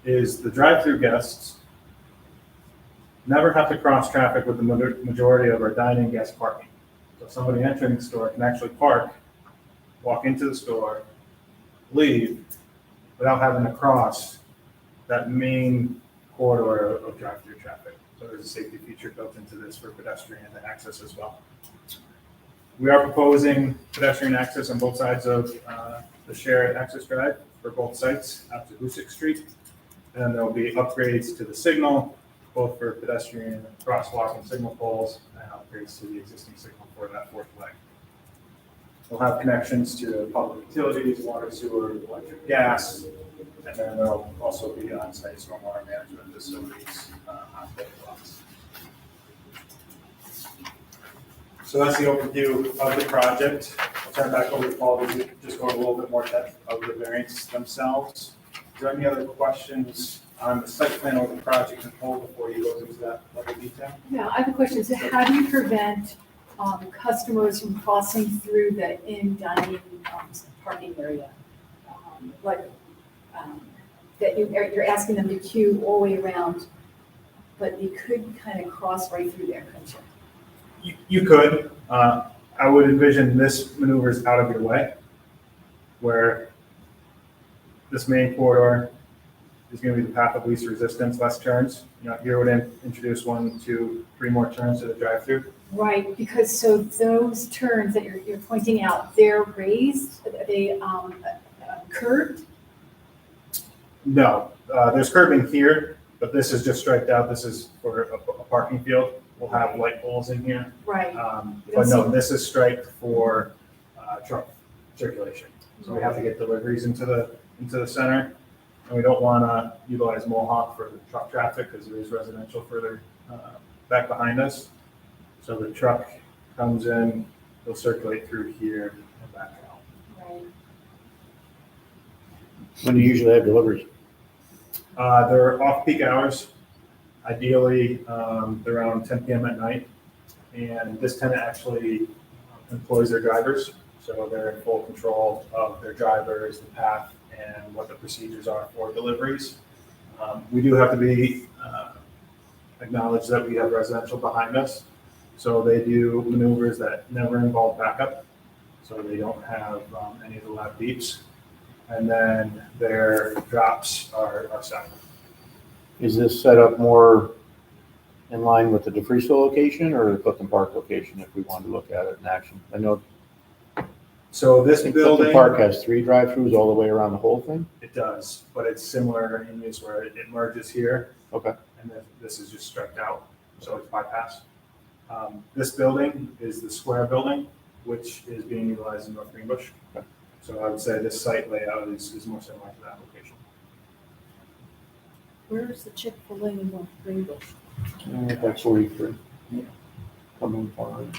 is the drive-through guests never have to cross traffic with the majority of our dine-in guest parking. So somebody entering the store can actually park walk into the store, leave, without having to cross that main corridor of drive-through traffic. So there's a safety feature built into this for pedestrian access as well. We are proposing pedestrian access on both sides of the shared access drive for both sites out to Hoosick Street. And there'll be upgrades to the signal, both for pedestrian crosswalk and signal poles, and upgrades to the existing signal for that fourth leg. We'll have connections to public utilities, water, sewer, electric, gas, and then there'll also be on-site stormwater management facilities on both lots. So that's the overview of the project. I'll turn it back over to Paul to just go a little bit more depth of the variants themselves. Is there any other questions on the site plan or the project in whole before you go into that level of detail? Yeah, I have a question. So how do you prevent customers from crossing through the in-dining parking area? That you're asking them to queue all the way around, but you could kind of cross right through there, couldn't you? You could. I would envision this maneuver is out of your way, where this main corridor is going to be the path of least resistance, less turns. You know, here would introduce 1, 2, 3 more turns to the drive-through. Right, because so those turns that you're pointing out, they're raised, are they curved? No, there's curbing here, but this is just striped out. This is for a parking field. We'll have light poles in here. Right. But no, this is striped for truck circulation. So we have to get deliveries into the center. And we don't want to utilize Mohawk for the truck traffic because there is residential further back behind us. So the truck comes in, they'll circulate through here and back out. Right. When do you usually have deliveries? They're off-peak hours. Ideally, they're around 10 p.m. at night. And this tenant actually employs their drivers. So they're in full control of their drivers, the path, and what the procedures are for deliveries. We do have to be acknowledge that we have residential behind us. So they do maneuvers that never involve backup. So they don't have any of the loud beeps. And then their drops are silent. Is this set up more in line with the DeFriso location or the Clifton Park location if we wanted to look at it in action? I know So this Clifton building, Park has 3 drive-throughs all the way around the whole thing? it does, but it's similar in use where it merges here. Okay. And then this is just striped out, so it's bypass. This building is the square building, which is being utilized in North Greenbush. Okay. So I would say this site layout is more similar to that location. Where's the Chick-fil-A in North Greenbush? That's 43. Coming from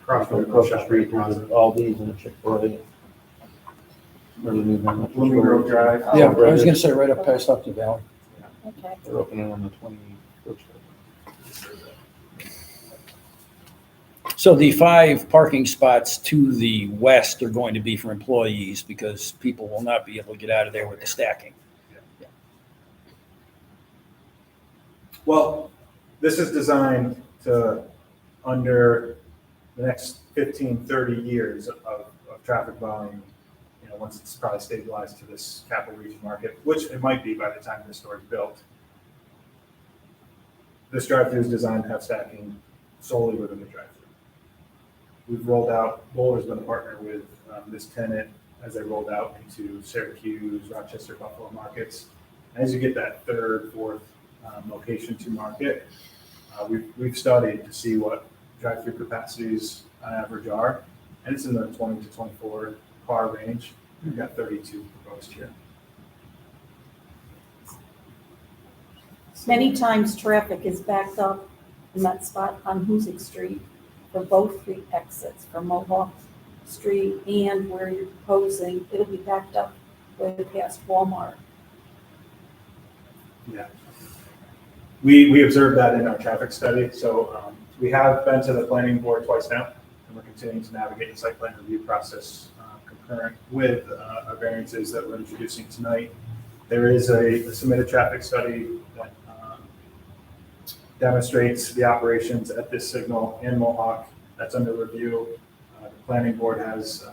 Across from across the street, there's an Aldi's and a Chick-fil-A. Blooming Grove Drive. Yeah, I was gonna say right up past Upton Valley. Okay. They're opening on the 21st. So the 5 parking spots to the west are going to be for employees because people will not be able to get out of there with the stacking. Well, this is designed to, under the next 15, 30 years of traffic volume, you know, once it's probably stabilized to this capital region market, which it might be by the time this store is built. This drive-through is designed to have stacking solely within the drive-through. We've rolled out, Boulder's been a partner with this tenant as they rolled out into Syracuse, Rochester, Buffalo markets. As you get that third, fourth location to market, we've studied to see what drive-through capacities on average are, and it's in the 20 to 24 car range. We've got 32 proposed here. Many times traffic is backed up in that spot on Hoosick Street for both the exits, for Mohawk Street and where you're proposing, it'll be backed up way past Walmart. Yeah. We observed that in our traffic study. So we have been to the planning board twice now, and we're continuing to navigate the site plan review process concurrent with our variances that we're introducing tonight. There is a submitted traffic study that demonstrates the operations at this signal in Mohawk that's under review. The planning board has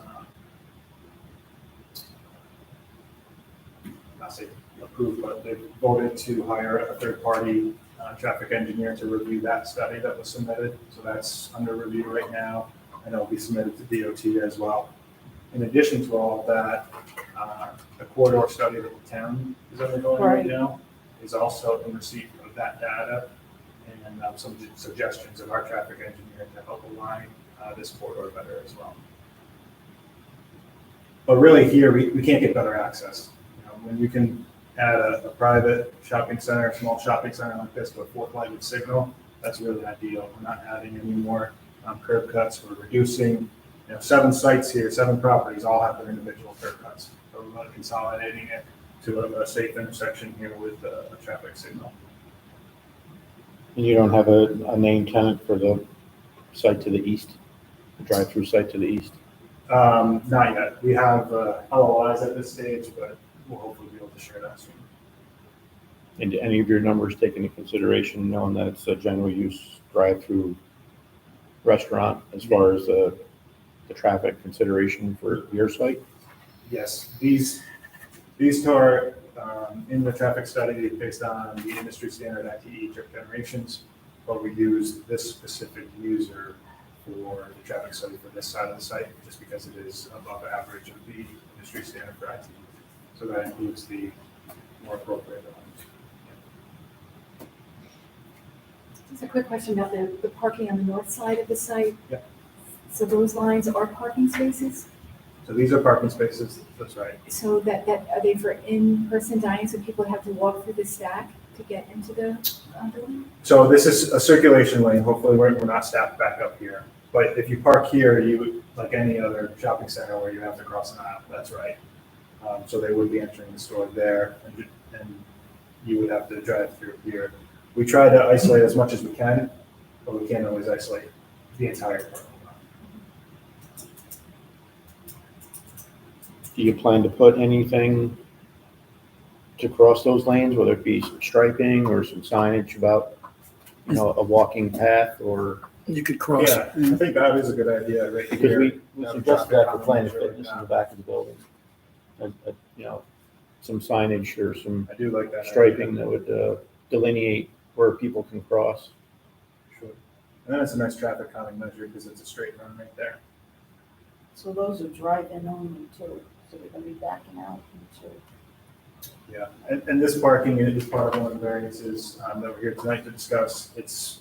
not say approved, but they voted to hire a third-party traffic engineer to review that study that was submitted. So that's under review right now, and it'll be submitted to DOT as well. In addition to all of that, the corridor study that the town is undergoing right Right. now is also in receipt of that data and some suggestions of our traffic engineer to help align this corridor better as well. But really here, we can't get better access. You know, when you can add a private shopping center, a small shopping center like this with a fourth lighted signal, that's really ideal. We're not adding any more curb cuts. We're reducing, 7 sites here, 7 properties, all have their individual curb cuts. So we're really consolidating it to a safe intersection here with a traffic signal. And you don't have a named tenant for the site to the east, the drive-through site to the east? Not yet. We have LOIs at this stage, but we'll hopefully be able to share that soon. And do any of your numbers take into consideration knowing that it's a general use drive-through restaurant as far as the traffic consideration for your site? Yes, these are in the traffic study based on the industry standard ITE trip generations, but we use this specific user for the traffic study for this side of the site, just because it is above average of the industry standard for ITE. So that includes the more appropriate ones. Just a quick question about the parking on the north side of the site. Yeah. So those lines are parking spaces? So these are parking spaces, that's right. So that, are they for in-person dining, so people have to walk through the stack to get into the building? So this is a circulation lane. Hopefully we're not stacked back up here. But if you park here, you would, like any other shopping center where you have to cross an aisle, that's right. So they would be entering the store there and you would have to drive through here. We try to isolate as much as we can, but we can't always isolate the entire parking lot. Do you plan to put anything to cross those lanes, whether it be some striping or some signage about, a walking path or? You could cross Yeah, it. I think that is a good idea right Because here. we suggested that for Planet Fitness in the back of the building. Some signage or some I do like that. idea. striping that would delineate where people can cross. Sure. And then it's a nice traffic calming measure because it's a straight run right there. So those are drive-in only too, so they're gonna be backing out into. Yeah, and this parking is part of one of the variances that we're here tonight to discuss. It's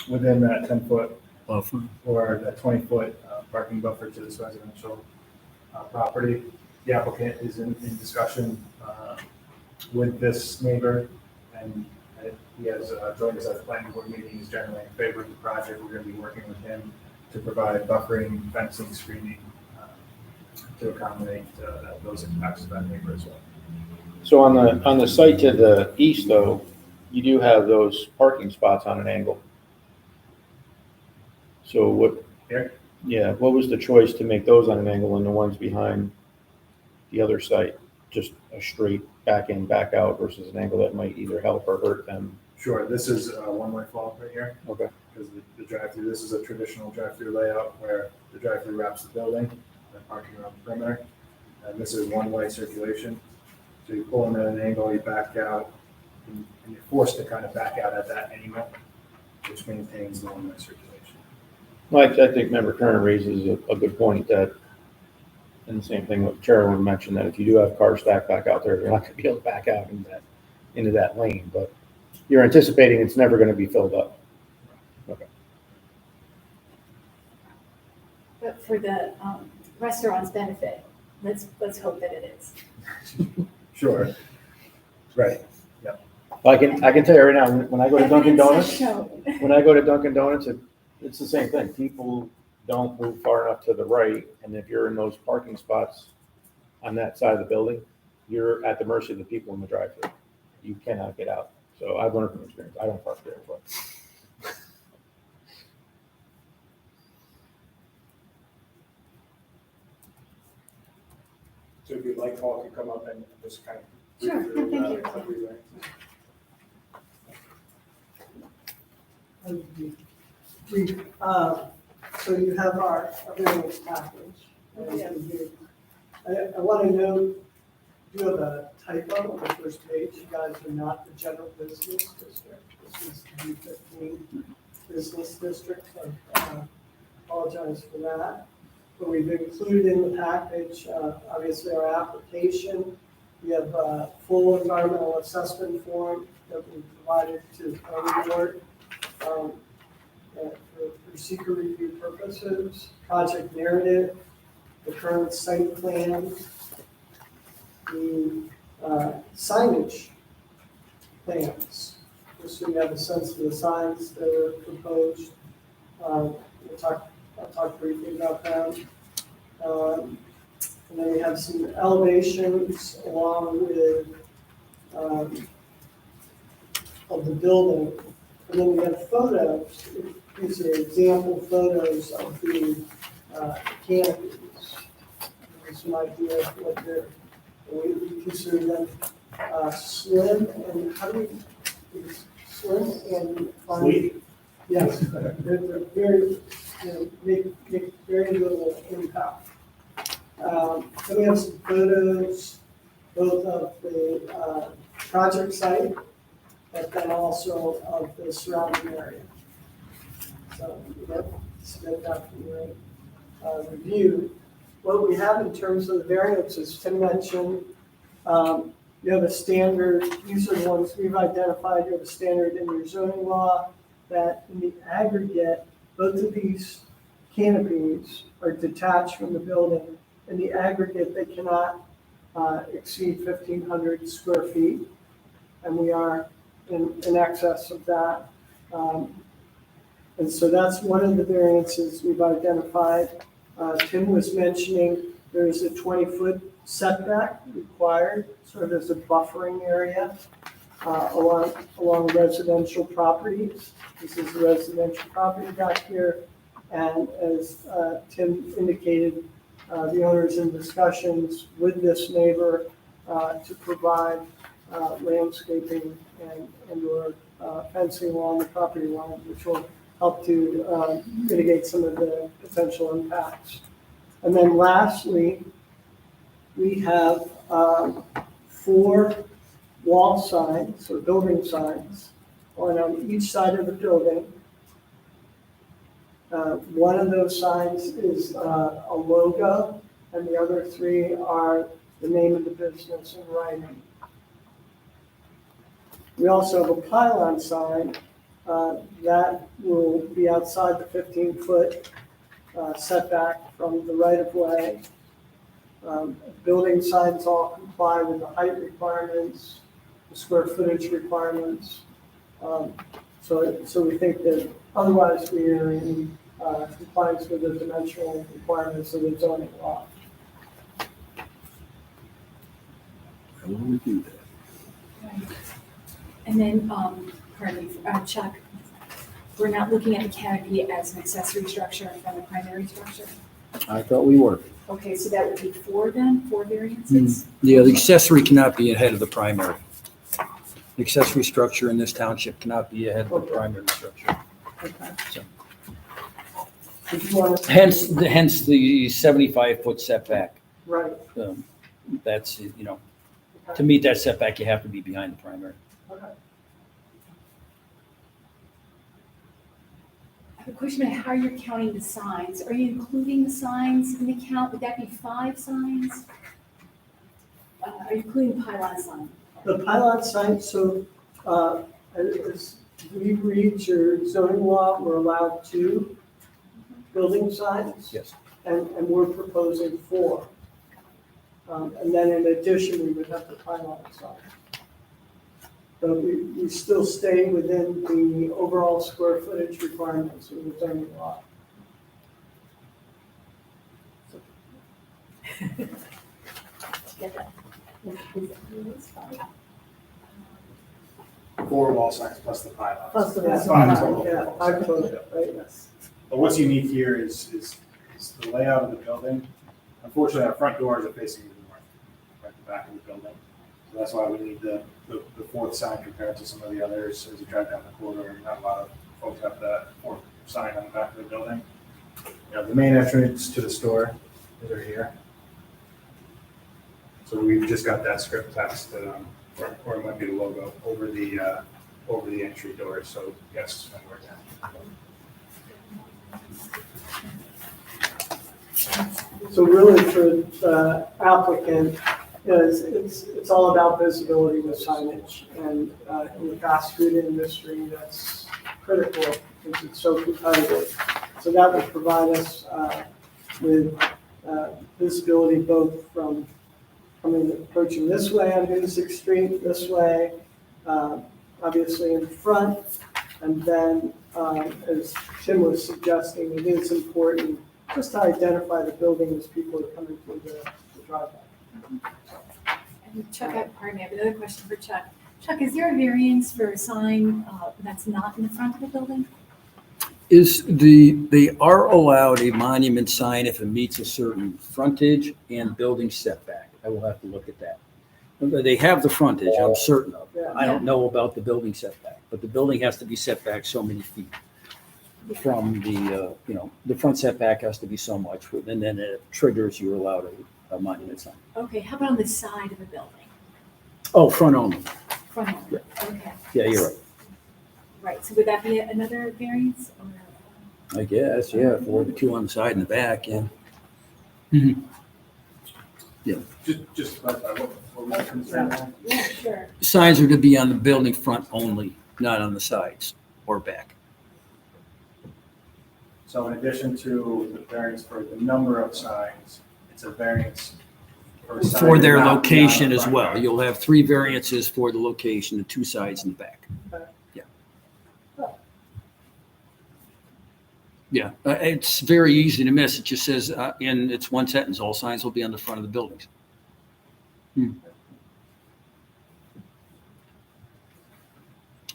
within that 10-foot Buffer. or that 20-foot parking buffer to this residential property. The applicant is in discussion with this neighbor, and he has joined us at the planning board meeting. He's generally in favor of the project. We're going to be working with him to provide buffering, fencing, screening to accommodate those impacts of that neighbor as well. So on the site to the east though, you do have those parking spots on an angle. So what? Here? Yeah, what was the choice to make those on an angle and the ones behind the other site, just a straight back in, back out versus an angle that might either help or hurt them? Sure, this is a one-way flow right here. Okay. Because the drive-through, this is a traditional drive-through layout where the drive-through wraps the building and parking around the perimeter. And this is one-way circulation. So you pull in at an angle, you back out, and you're forced to kind of back out at that angle, which maintains the one-way circulation. Well, I think Member Kerner raises a good point that, and the same thing what Chairman mentioned, that if you do have cars stacked back out there, they're not gonna be able to back out into that lane, but you're anticipating it's never gonna be filled up. Okay. But for the restaurant's benefit, let's hope that it is. Sure. Right. I can tell you right now, when I go to Dunkin' Evidence has Donuts, shown. when I go to Dunkin' Donuts, it's the same thing. People don't move far enough to the right, and if you're in those parking spots on that side of the building, you're at the mercy of the people in the drive-thru. You cannot get out. So I've learned from experience. I don't park there, but. So if you'd like, Paul could come up and just kind of. Sure, read thank you. everything. So you have our available package. And I want to note, You have a typo on the first page. You guys are not the general business district. This is the U15 business district. So apologize for that. But we've included in the package, obviously our application. We have a full environmental assessment form that we provided to the planning board for seeker review purposes, project narrative, the current site plan, the signage plans, just so you have a sense of the signs that are proposed. I'll talk briefly about them. And then we have some elevations along with of the building. And then we have photos. These are example photos of the canopies. There's some idea of what they're, we consider them slim and how do we, slim and fun. Yes, they're very, make very little impact. Then we have some photos, both of the project site, but then also of the surrounding area. So, submit that for your review. What we have in terms of the variances, Tim mentioned, you have a standard, these are the ones we've identified, you have a standard in your zoning law that in the aggregate, both of these canopies are detached from the building. In the aggregate, they cannot exceed 1,500 square feet, and we are in excess of that. And so that's one of the variances we've identified. Tim was mentioning there's a 20-foot setback required, sort of as a buffering area along residential properties. This is a residential property back here, and as Tim indicated, the owner's in discussions with this neighbor to provide landscaping and/or fencing along the property line, which will help to mitigate some of the potential impacts. And then lastly, we have 4 wall signs or building signs on each side of the building. One of those signs is a logo, and the other 3 are the name of the business in writing. We also have a pylon sign that will be outside the 15-foot setback from the right-of-way. Building signs all comply with the height requirements, the square footage requirements. So we think that otherwise we are in compliance with the dimensional requirements of the zoning law. I will review that. And then, pardon me, Chuck, we're not looking at the canopy as an accessory structure from the primary structure? I thought we were. Okay, so that would be 4 then, 4 variances? Yeah, the accessory cannot be ahead of the primary. The accessory structure in this township cannot be ahead of the primary structure. Okay. So, If you want to. hence the 75-foot setback. Right. That's, to meet that setback, you have to be behind the primary. Okay. I have a question about how you're counting the signs. Are you including the signs in the count? Would that be 5 signs? Are you including pylon sign? The pylon sign, so as we read your zoning law, we're allowed 2 building signs. Yes. And we're proposing 4. And then in addition, we would have the pylon sign. But we still stay within the overall square footage requirements of the zoning law. Get that? 4 wall signs plus the pylons. Plus the Yes, Five total. yeah, I quoted it, right, yes. But what's unique here is the layout of the building. Unfortunately, our front doors are facing the north, right at the back of the building. So that's why we need the 4th sign compared to some of the others. As you drive down the corridor, not a lot of folks have that 4th sign on the back of the building. The main entrance to the store is right here. So we've just got that script text, or it might be the logo over the entry door, so guests know where to. So really for the applicant, it's all about visibility with signage. And in the fast food industry, that's critical because it's so competitive. So that would provide us with visibility both from approaching this way on Hoosick Street, this way, obviously in front. And then, as Tim was suggesting, it is important just to identify the building as people are coming through the driveway. And Chuck, pardon me, I have another question for Chuck. Chuck, is there a variance for a sign that's not in the front of the building? They are allowed a monument sign if it meets a certain frontage and building setback. I will have to look at that. They have the frontage, I'm certain of. I don't know about the building setback, but the building has to be set back so many feet from the, the front setback has to be so much, and then it triggers, you're allowed a monument sign. Okay, how about on the side of the building? Oh, front only. Front only, okay. Yeah, you're right. Right, so would that be another variance? Or, I guess, yeah, for the two on the side and the back, yeah. Just to clarify, what was the concern? Yeah, sure. Signs are to be on the building front only, not on the sides or back. So in addition to the variance for the number of signs, it's a variance for a sign For their not beyond location the as front well. yard. You'll have 3 variances for the location, the 2 sides and the back. Yeah. Yeah, it's very easy to miss. It just says, it's one sentence, all signs will be on the front of the buildings.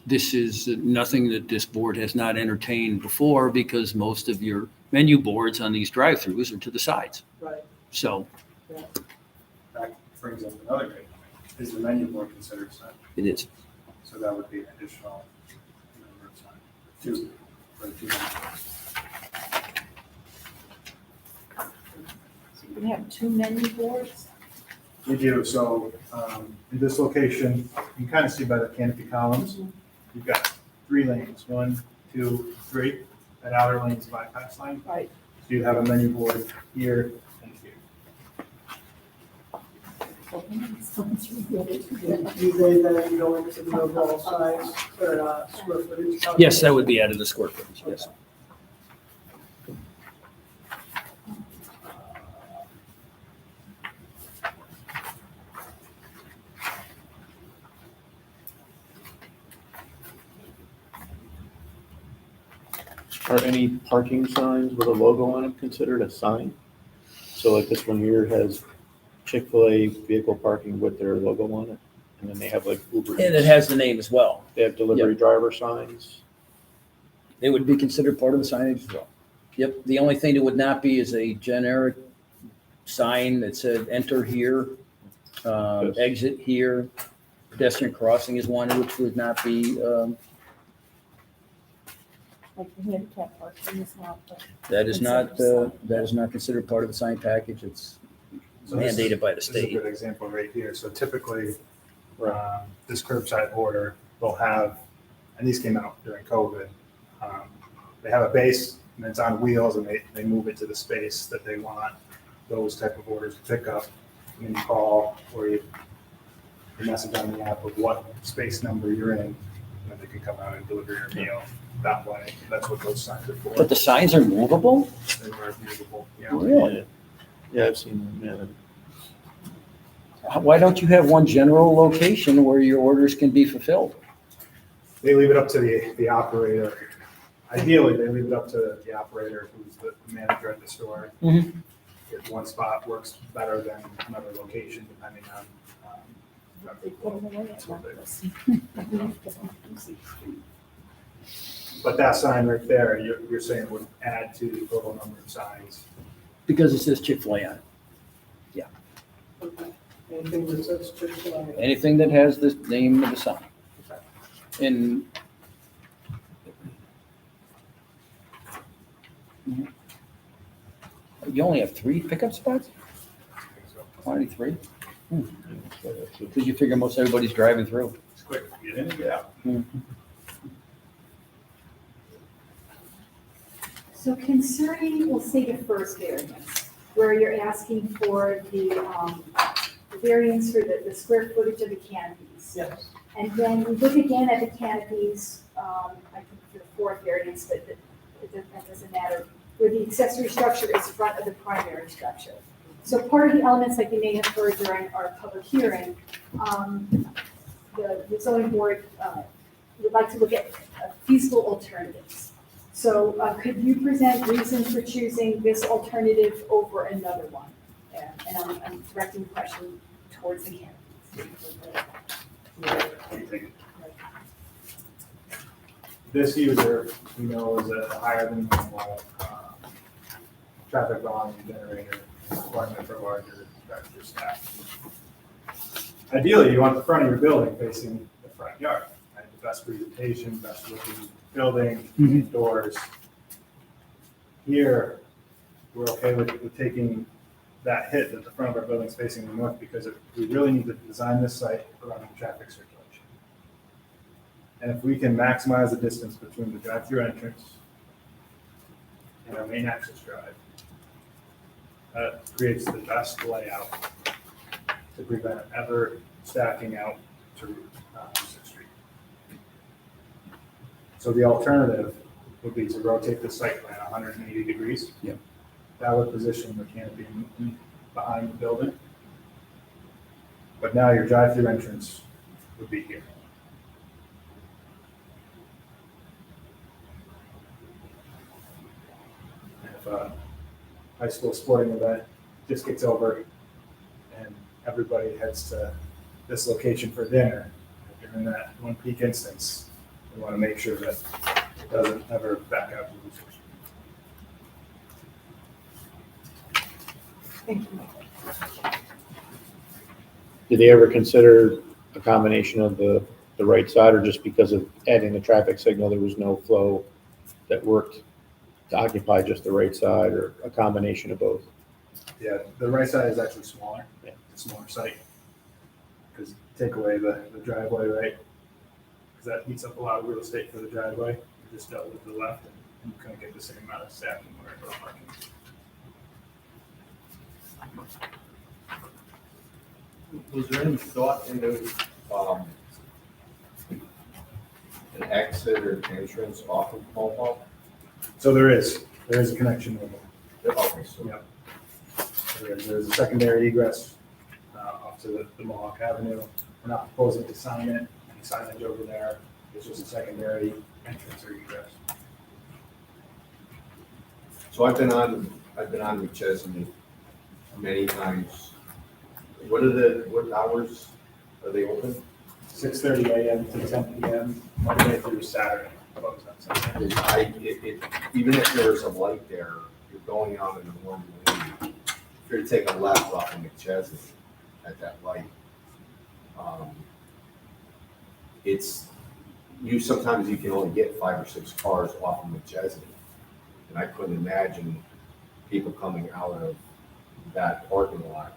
This is nothing that this board has not entertained before because most of your menu boards on these drive-throughs are to the sides. Right. So That brings up another good point. Is the menu board considered a sign? it is. So that would be an additional number of signs, 2 for the 2 signs. So you can have 2 menu boards? We do, so in this location, you can kind of see by the canopy columns, you've got 3 lanes, 1, 2, 3, that outer lane's bypass lane. Right. So you have a menu board here and here. Do they then go into the overall size or square footage? Yes, that would be out of the square footage, yes. Are any parking signs with a logo on them considered a sign? So like this one here has Chick-fil-A vehicle parking with their logo on it, and then they have like Uber. And it has the name as well. They have delivery driver signs. They would be considered part of the signage as well. Yep, the only thing that would not be is a generic sign that said enter here, Yes. exit here, pedestrian crossing is one which would not be, Like the handicap parking is not. that is not considered part of the sign package. It's So this is- mandated by the This is a state. good example right here. So typically, this curbside order will have, and these came out during COVID, they have a base and it's on wheels and they move it to the space that they want those type of orders to pick up. And then you call or you message on the app of what space number you're in, and then they can come out and deliver your meal that way. That's what those signs are for. But the signs are movable? They are movable, yeah. Really? Yeah, I've seen them, Why don't you have one general location where your orders can be fulfilled? They leave it up to the operator. Ideally, they leave it up to the operator who's the manager at the store. Mhm. If one spot works better than another location, depending on. But that sign right there, you're saying would add to the total number of signs. Because it says Chick-fil-A on it. Okay. Anything that says Chick-fil-A. Anything that has the name of the sign. And you only have 3 pickup spots? Only 3? Because you figure most everybody's driving through. It's quick, get in and get out. So concerning, we'll say the first variance, where you're asking for the variance for the square footage of the canopies. Yes. And then we look again at the canopies, I think for the fourth variance, but that doesn't matter, where the accessory structure is front of the primary structure. So part of the elements, like you may have heard during our public hearing, the zoning board would like to look at feasible alternatives. So could you present reasons for choosing this alternative over another one? And I'm directing the question towards the canopies. This user, we know, is a higher than normal traffic volume generator, requirement for larger tractor staff. Ideally, you want the front of your building facing the front yard, right? The best presentation, best looking building, doors. Here, we're okay with taking that hit that the front of our building's facing the north because we really need to design this site around traffic circulation. And if we can maximize the distance between the drive-through entrance and our main access drive, that creates the best layout to prevent ever stacking out to Route 6th Street. So the alternative would be to rotate the site plan 180 degrees. Yep. That would position the canopy behind the building. But now your drive-through entrance would be here. If a high school sporting event just gets over and everybody heads to this location for dinner, during that one peak instance, we want to make sure that it doesn't ever back out to the resource. Thank you. Did they ever consider a combination of the right side, or just because of adding the traffic signal, there was no flow that worked to occupy just the right side, or a combination of both? Yeah, the right side is actually smaller. Yeah. It's a smaller site. Because take away the driveway, right? Because that eats up a lot of real estate for the driveway. You just dealt with the left and you couldn't get the same amount of stacking or parking. Was there any thought into, an exit or entrance off of Mohawk? So there is a connection with them. Okay, so Yep. There's a secondary egress off to the Mohawk Avenue. We're not proposing to sign it, any signage over there. It's just a secondary entrance or egress. So I've been on McChesney many times. What hours are they open? 6:30 a.m. to 10 p.m. Monday through Saturday. Closed on Sunday. Even if there's a light there, you're going out in the morning. If you're to take a left off of McChesney at that light, sometimes you can only get 5 or 6 cars off of McChesney. And I couldn't imagine people coming out of that parking lot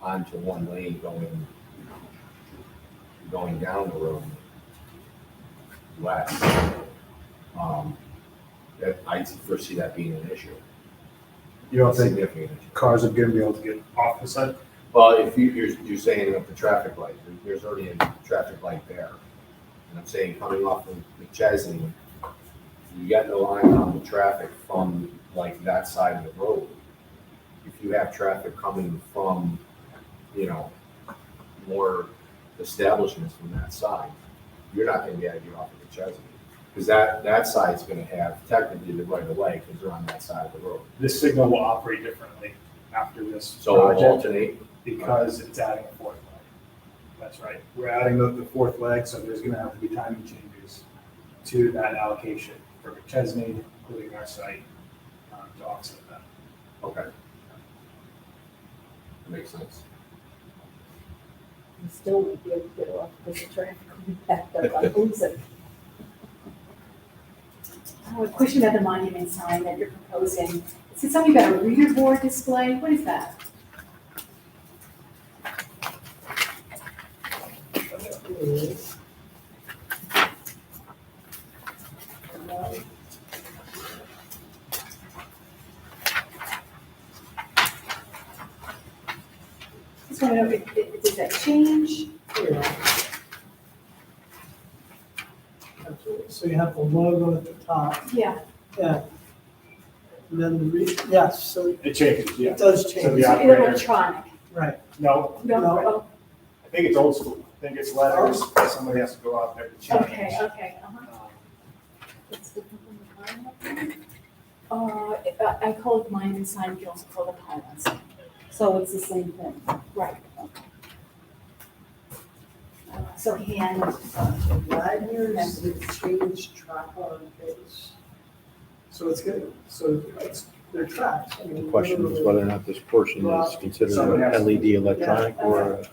onto one lane going down the road west. That I foresee that being an issue. You don't think Significant issue. cars are going to be able to get off the site? Well, if you're saying with the traffic light, there's already a traffic light there. And I'm saying coming off of McChesney, you got no line on the traffic from like that side of the road. If you have traffic coming from, more establishments from that side, you're not gonna be able to get off of McChesney. Because that side's gonna have technically the right of way, because they're on that side of the road. This signal will operate differently after this So it'll project alternate. because it's adding a fourth leg. That's right. We're adding the fourth leg, so there's gonna have to be timing changes to that allocation for McChesney, including our site, to offset that. Okay. Makes sense. You still won't be able to get off because the traffic will be backed up on Hoosick. A question about the monument sign that you're proposing. Is it something about a reader board display? What is that? is. Just want to know, does that change? Yeah. So you have the logo at the top, Yeah. yeah. And then yes, so It changes, yeah. it does So change, the So operator, electronic. right. no, No, No. oh, I think it's old school. I think it's letters, somebody has to go out there to change. okay, okay, uh-huh. Um, It's different from the Pine one? I call it mine and sign, you also call it Pine ones. So it's the same thing. Right. So hand, Right here is the change track on base. So it's good, so it's, they're tracks. I The mean, question is whether or not this portion is considered an LED electronic or a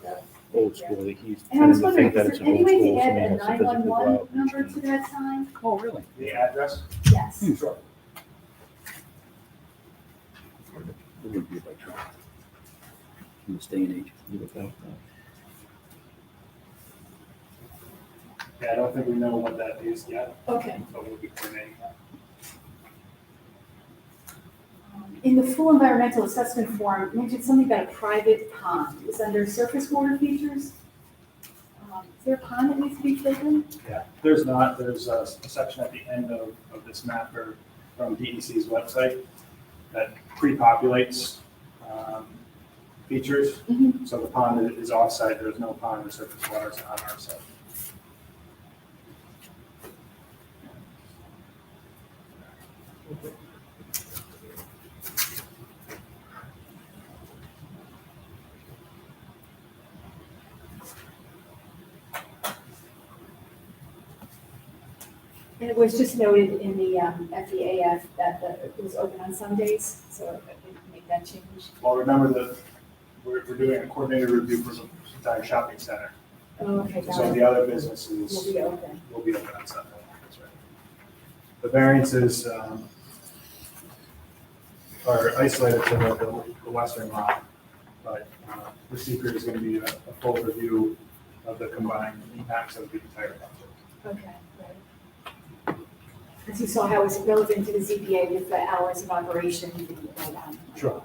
old school. He's and I was tending to wondering, think that is it's there an any old way school, to so add he a has to physically go 911 out and number change to it. that sign? Oh, really? The address? Yes. Sure. It would be electronic. In this day and age. Yeah, I don't think we know what that is yet, Okay. but we'll be coordinating that. In the full environmental assessment form, it mentioned something about a private pond. It's under surface water features. Is there a pond that needs to be filled in? Yeah, there's not, there's a section at the end of this map or from DEC's website that pre-populates features. Mhm. So the pond is off-site, there's no pond or surface waters on our site. And it was just noted in the FEAF that it was open on Sundays, so I didn't make that change. Well, remember that we're doing a coordinated review for the entire shopping center. Oh, okay, got So it. the other Will businesses be open. will be open on Sunday. That's right. The variances are isolated to the western lot, but the secret is going to be a full review of the combined impacts of the entire project. Okay, right. As you saw how it was relevant to the ZBA with the hours of operation. You didn't write down. Sure.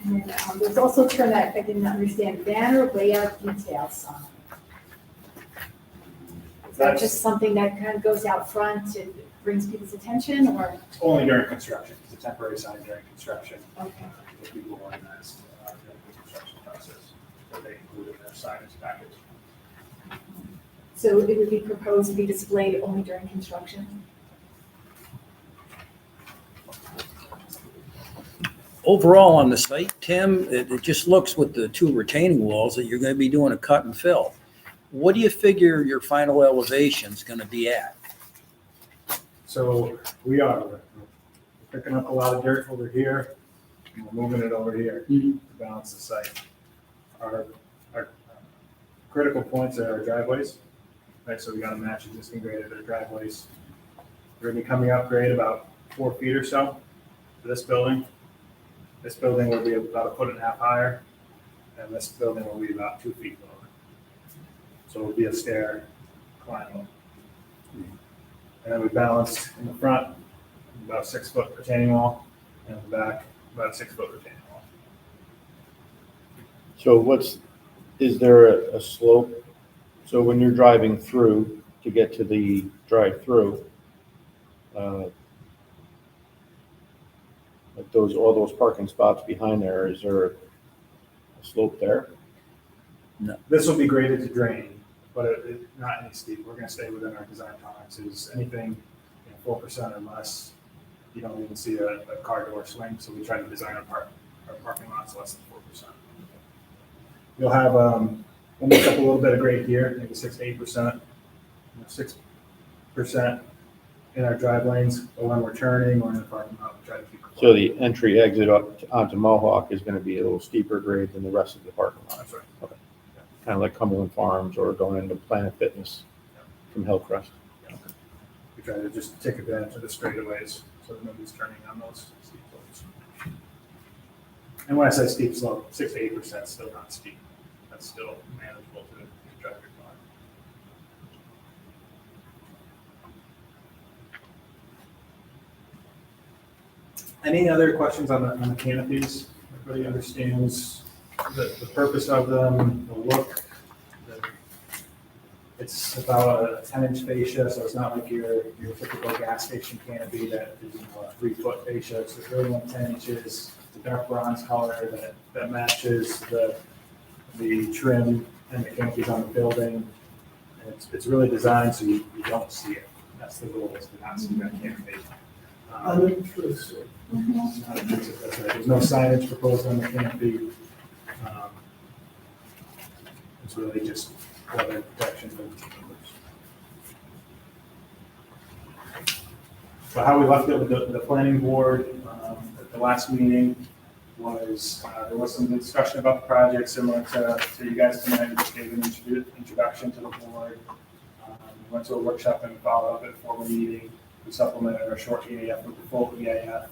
And then, there's also a term that I didn't understand, banner layout detail sign. Is that That's- just something that kind of goes out front, it brings people's attention, or? Only during construction. It's a temporary sign during construction. Okay. If people organized during the construction process, that they include in their signage package. So it would be proposed to be displayed only during construction? Overall on the site, Tim, it just looks with the two retaining walls that you're going to be doing a cut and fill. What do you figure your final elevation's going to be at? So we're picking up a lot of dirt over here, and we're moving it over here to balance the site. Our critical points are our driveways, right? So we got to match existing grade of their driveways. We're going to be coming up grade about 4 feet or so to this building. This building will be about 1.5 feet higher, and this building will be about 2 feet lower. So it'll be a stair climb up. And then we balanced in the front, about a 6-foot retaining wall, and in the back, about a 6-foot retaining wall. So is there a slope? So when you're driving through to get to the drive-through, like all those parking spots behind there, is there a slope there? This will be graded to drain, but not any steep. We're gonna stay within our design tolerances. Anything 4% or less, you don't even see a car door swing, so we try to design our parking lots less than 4%. You'll have, we'll make up a little bit of grade here, maybe 6 to 8%, 6% in our drive lanes, but when we're turning or in the parking lot, we try to keep. So the entry exit up onto Mohawk is going to be a little steeper grade than the rest of the parking lot. That's right. Kind of like Cumberland Farms or going into Planet Fitness from Hillcrest. We try to just take advantage of the straightaways so that nobody's turning on those steep slopes. And when I say steep slope, 6 to 8% still not steep. That's still manageable to the tractor car. Any other questions on the canopies? Everybody understands the purpose of them, the look. It's about a 10-inch fascia, so it's not like your typical gas station canopy that is, a 3-foot fascia. It's really only 10 inches. It's a dark bronze color that matches the trim and the canopies on the building. And it's really designed so you don't see it. That's the goal, is to not see that canopy. Unobtrusive. It's not intrusive, that's right. There's no signage proposed on the canopy. It's really just weather protection for the team members. So how we left it with the planning board at the last meeting was, there was some discussion about the project similar to you guys tonight. We just gave an introduction to the board. We went to a workshop and followed up at a formal meeting. We supplemented our short EAF with the full EAF.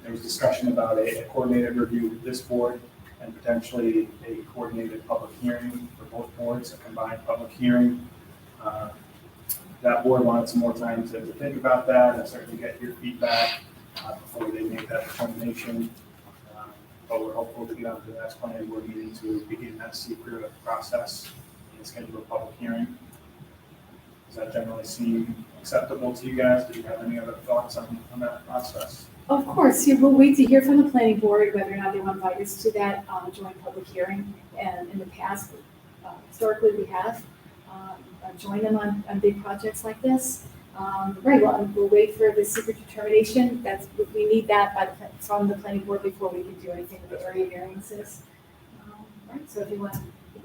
There was discussion about a coordinated review with this board and potentially a coordinated public hearing for both boards, a combined public hearing. That board wanted some more time to think about that and certainly get your feedback before they make that determination. But we're hopeful to get on to the next planning board meeting to begin that secret process and schedule a public hearing. Does that generally seem acceptable to you guys? Do you have any other thoughts on that process? Of course, we'll wait to hear from the planning board whether or not they want to invite us to that joint public hearing. And in the past, historically, we have joined them on big projects like this. Right, well, we'll wait for the secret determination. We need that from the planning board before we can do anything with the area variances. Right, so if you want,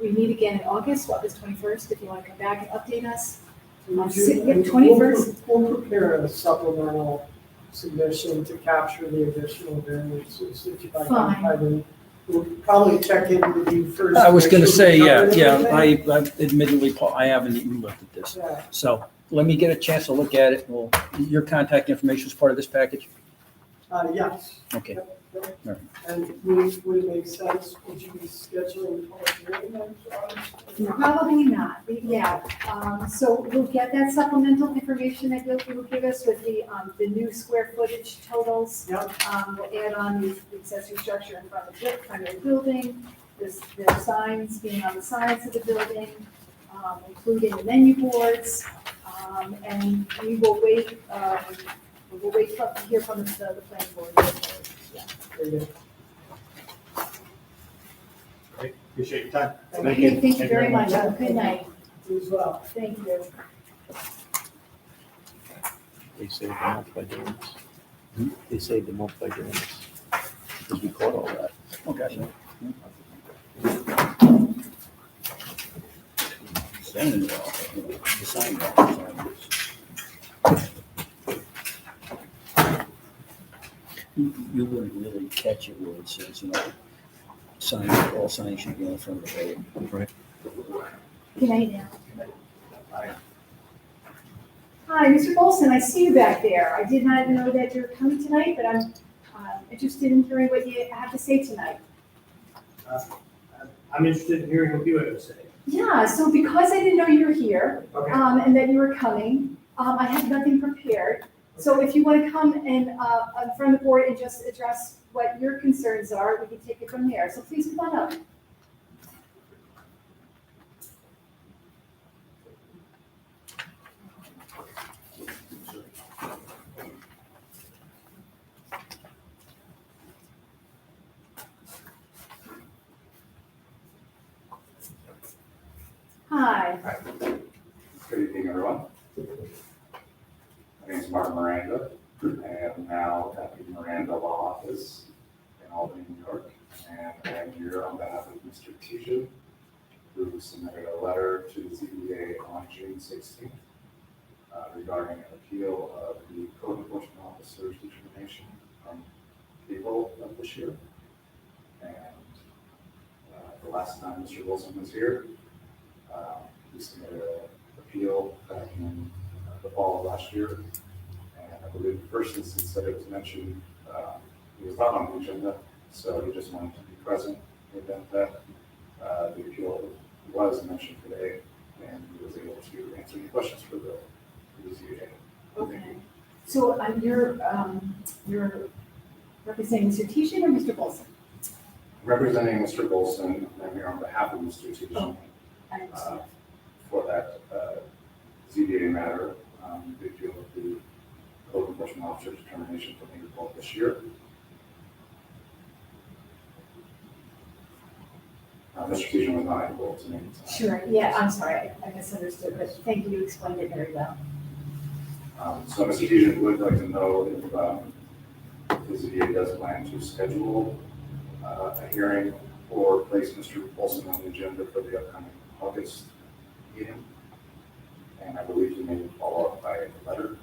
we meet again in August 21st, if you want to come back and update us. We'll 21st. We'll prepare a supplemental submission to capture the additional variances that you'd like to Fine. have. And we'll probably check in with you first. I was going to make sure say, we yeah, covered I everything. admittedly, Paul, I haven't even looked at this. Yeah. So let me get a chance to look at it. Well, your contact information is part of this package? Yes. Okay. right. And would it make sense, would you be scheduling a public hearing then, John? Probably not, yeah. So we'll get that supplemental information that you'll give us with the new square footage totals. Yep. We'll add on the accessory structure in front of the building, the signs being on the sides of the building, including the menu boards. And we will wait to hear from the planning board. Yeah. Very good. Great, appreciate your time. Okay, thank you very much. Have a good night. You as well. Thank you. They saved the month by doing this. They saved the month by doing this. Because we caught all that. Okay. You wouldn't really catch it where it says, all signs should be in front of the road. Right. Good night now. Hi, Mr. Bolson, I see you back there. I did not know that you're coming tonight, but I'm interested in hearing what you have to say tonight. I'm interested in hearing what you have to say. Yeah, so because I didn't know you were here, Okay. and that you were coming, I had nothing prepared. So if you want to come and, in front of the board and just address what your concerns are, we can take it from there. So please come on up. Hi. Hi. Good evening, everyone. My name is Mark Miranda. I am now at the Miranda Law Office in Albany, New York. And I am here on behalf of Mr. Tisha, who submitted a letter to the ZBA on June 16th regarding an appeal of the code enforcement officer's determination from April of this year. And the last time Mr. Wilson was here, we submitted an appeal back in the fall of last year. And I believe the first instance that it was mentioned, it was not on the agenda, So he just wanted to be present in the event that the appeal was mentioned today, and he was able to answer any questions for the ZBA. Okay. So you're representing Mr. Tishan or Mr. Bolson? Representing Mr. Bolson, I'm here on behalf of Mr. Tishan. Oh, I understand. For that ZBA matter, the appeal of the code enforcement officer determination from April this year. Mr. Tishan was not able to make it. Sure, yeah, I'm sorry, I misunderstood, but thank you, you explained it very well. So Mr. Tishan would like to know if the ZBA does plan to schedule a hearing or place Mr. Wilson on the agenda for the upcoming August meeting. And I believe he may follow up by a letter.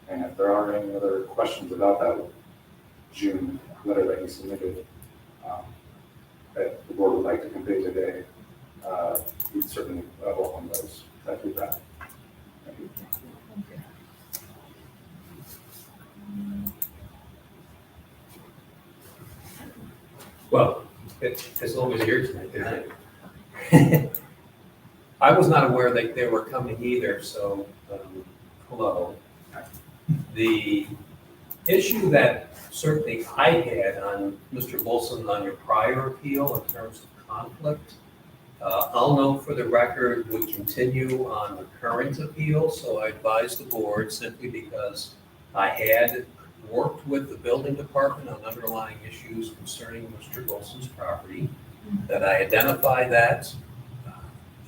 And if there are any other questions about that June letter that he submitted, that the board would like to convey today, we'd certainly welcome those. That feedback. Thank you. Well, as long as you're tonight. I was not aware that they were coming either, so, hello. The issue that certainly I had on Mr. Wilson on your prior appeal in terms of conflict, I'll note for the record, we continue on the current appeal, so I advise the board simply because I had worked with the building department on underlying issues concerning Mr. Wilson's property, that I identify that,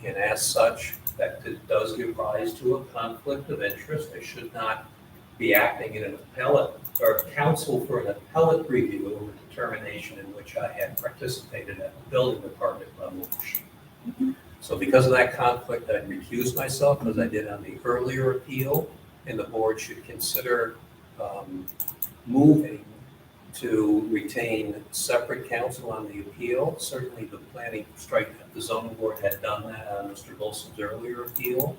and as such, that it does give rise to a conflict of interest. I should not be acting in an appellate or counsel for an appellate review of a determination in which I had participated at the building department level. So because of that conflict, I recused myself as I did on the earlier appeal, and the board should consider moving to retain separate counsel on the appeal. Certainly the planning strike, the zoning board had done that on Mr. Wilson's earlier appeal.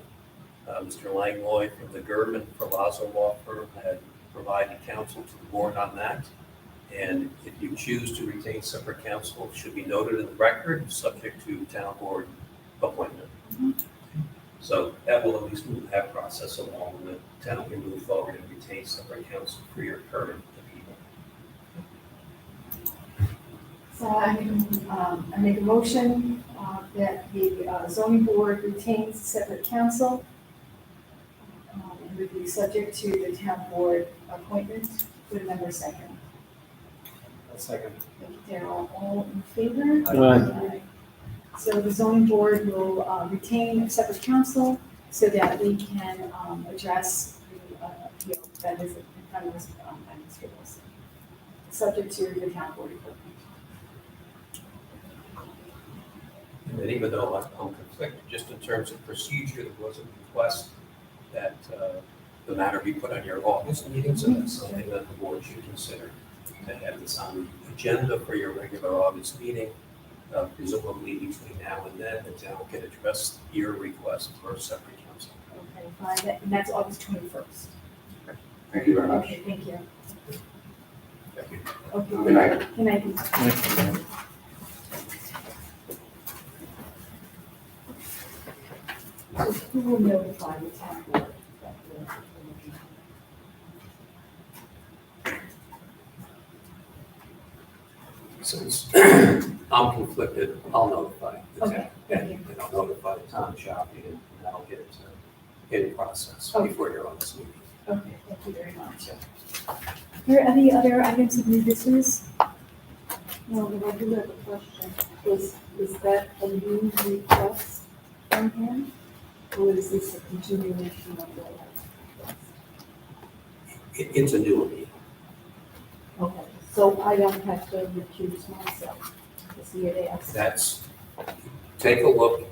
Mr. Langlois from the German Palazzo Law Firm had provided counsel to the board on that. And if you choose to retain separate counsel, it should be noted in the record, subject to town board appointment. So that will at least move that process along, and the town can move forward and retain separate counsel for your current appeal. So I make a motion that the zoning board retains separate counsel and would be subject to the town board appointment. Would a member second? Second. Thank you, Darrell. All in favor? Aye. So the zoning board will retain separate counsel so that we can address the appeal that is in front of us by Mr. Wilson, subject to the town board appointment. And even though I'm conflicted, just in terms of procedure, there was a request that the matter be put on your August meeting, so that's something that the board should consider, to have this on the agenda for your regular August meeting. Presumably between now and then, the town can address your request for a separate counsel. Okay, fine, and that's August 21st. Thank you very much. Okay, thank you. Thank you. Okay. Good night. Good night. So who will notify the town board that we're Since I'm conflicted, I'll notify the town. Okay, thank you. And I'll notify the town shopping, and that'll get it in process Okay. before your August meeting. Okay, thank you very much. Are there any other items of new business? No, but I do have a question. Is that a new request from him? Or is this a continuation of the request? It's a new appeal. Okay, so I don't have to recuse myself to see it asked. That's, take a look.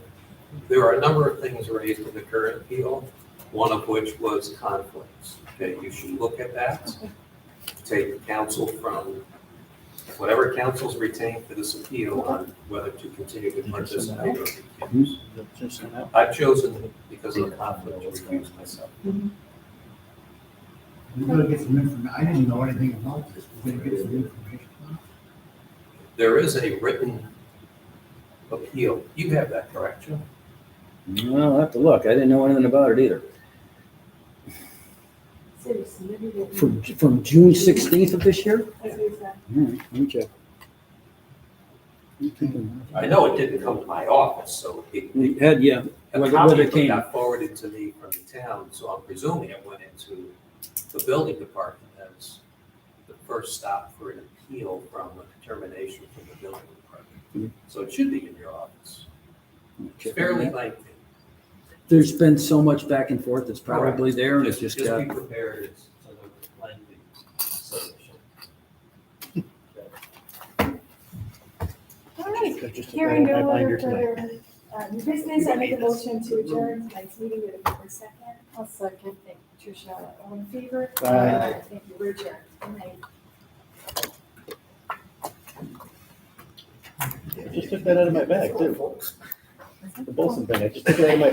There are a number of things raised in the current appeal, one of which was conflicts. Okay, you should look at that. Take counsel from whatever counsels retained for this appeal on whether to continue to participate or recuse. I've chosen, because of the conflict, to recuse myself. We're gonna get some information. I didn't know anything about this. We're gonna get some information. There is a written appeal. You have that, correct, Joe? Well, I'll have to look. I didn't know anything about it either. Seriously, maybe we'll- From June 16th of this year? That's what it's, All right, let me check. I know it didn't come to my office, so We had, yeah, a whether copy it of it came. got forwarded to me from the town, so I'm presuming it went into the building department as the first stop for an appeal from a determination from the building department. So it should be in your office. It's fairly lengthy. There's been so much back and forth, it's probably there, and it's just Just got, be prepared, it's a lengthy submission. all right. Just Hearing my no binder other tonight. further new business, I make a motion to adjourn tonight's meeting with a quick second. I'll second. Thank you, Tricia. All in favor? Aye. Thank you, Richard. Good night. I just took that out of my bag too. The Bolson thing, I just took it out of my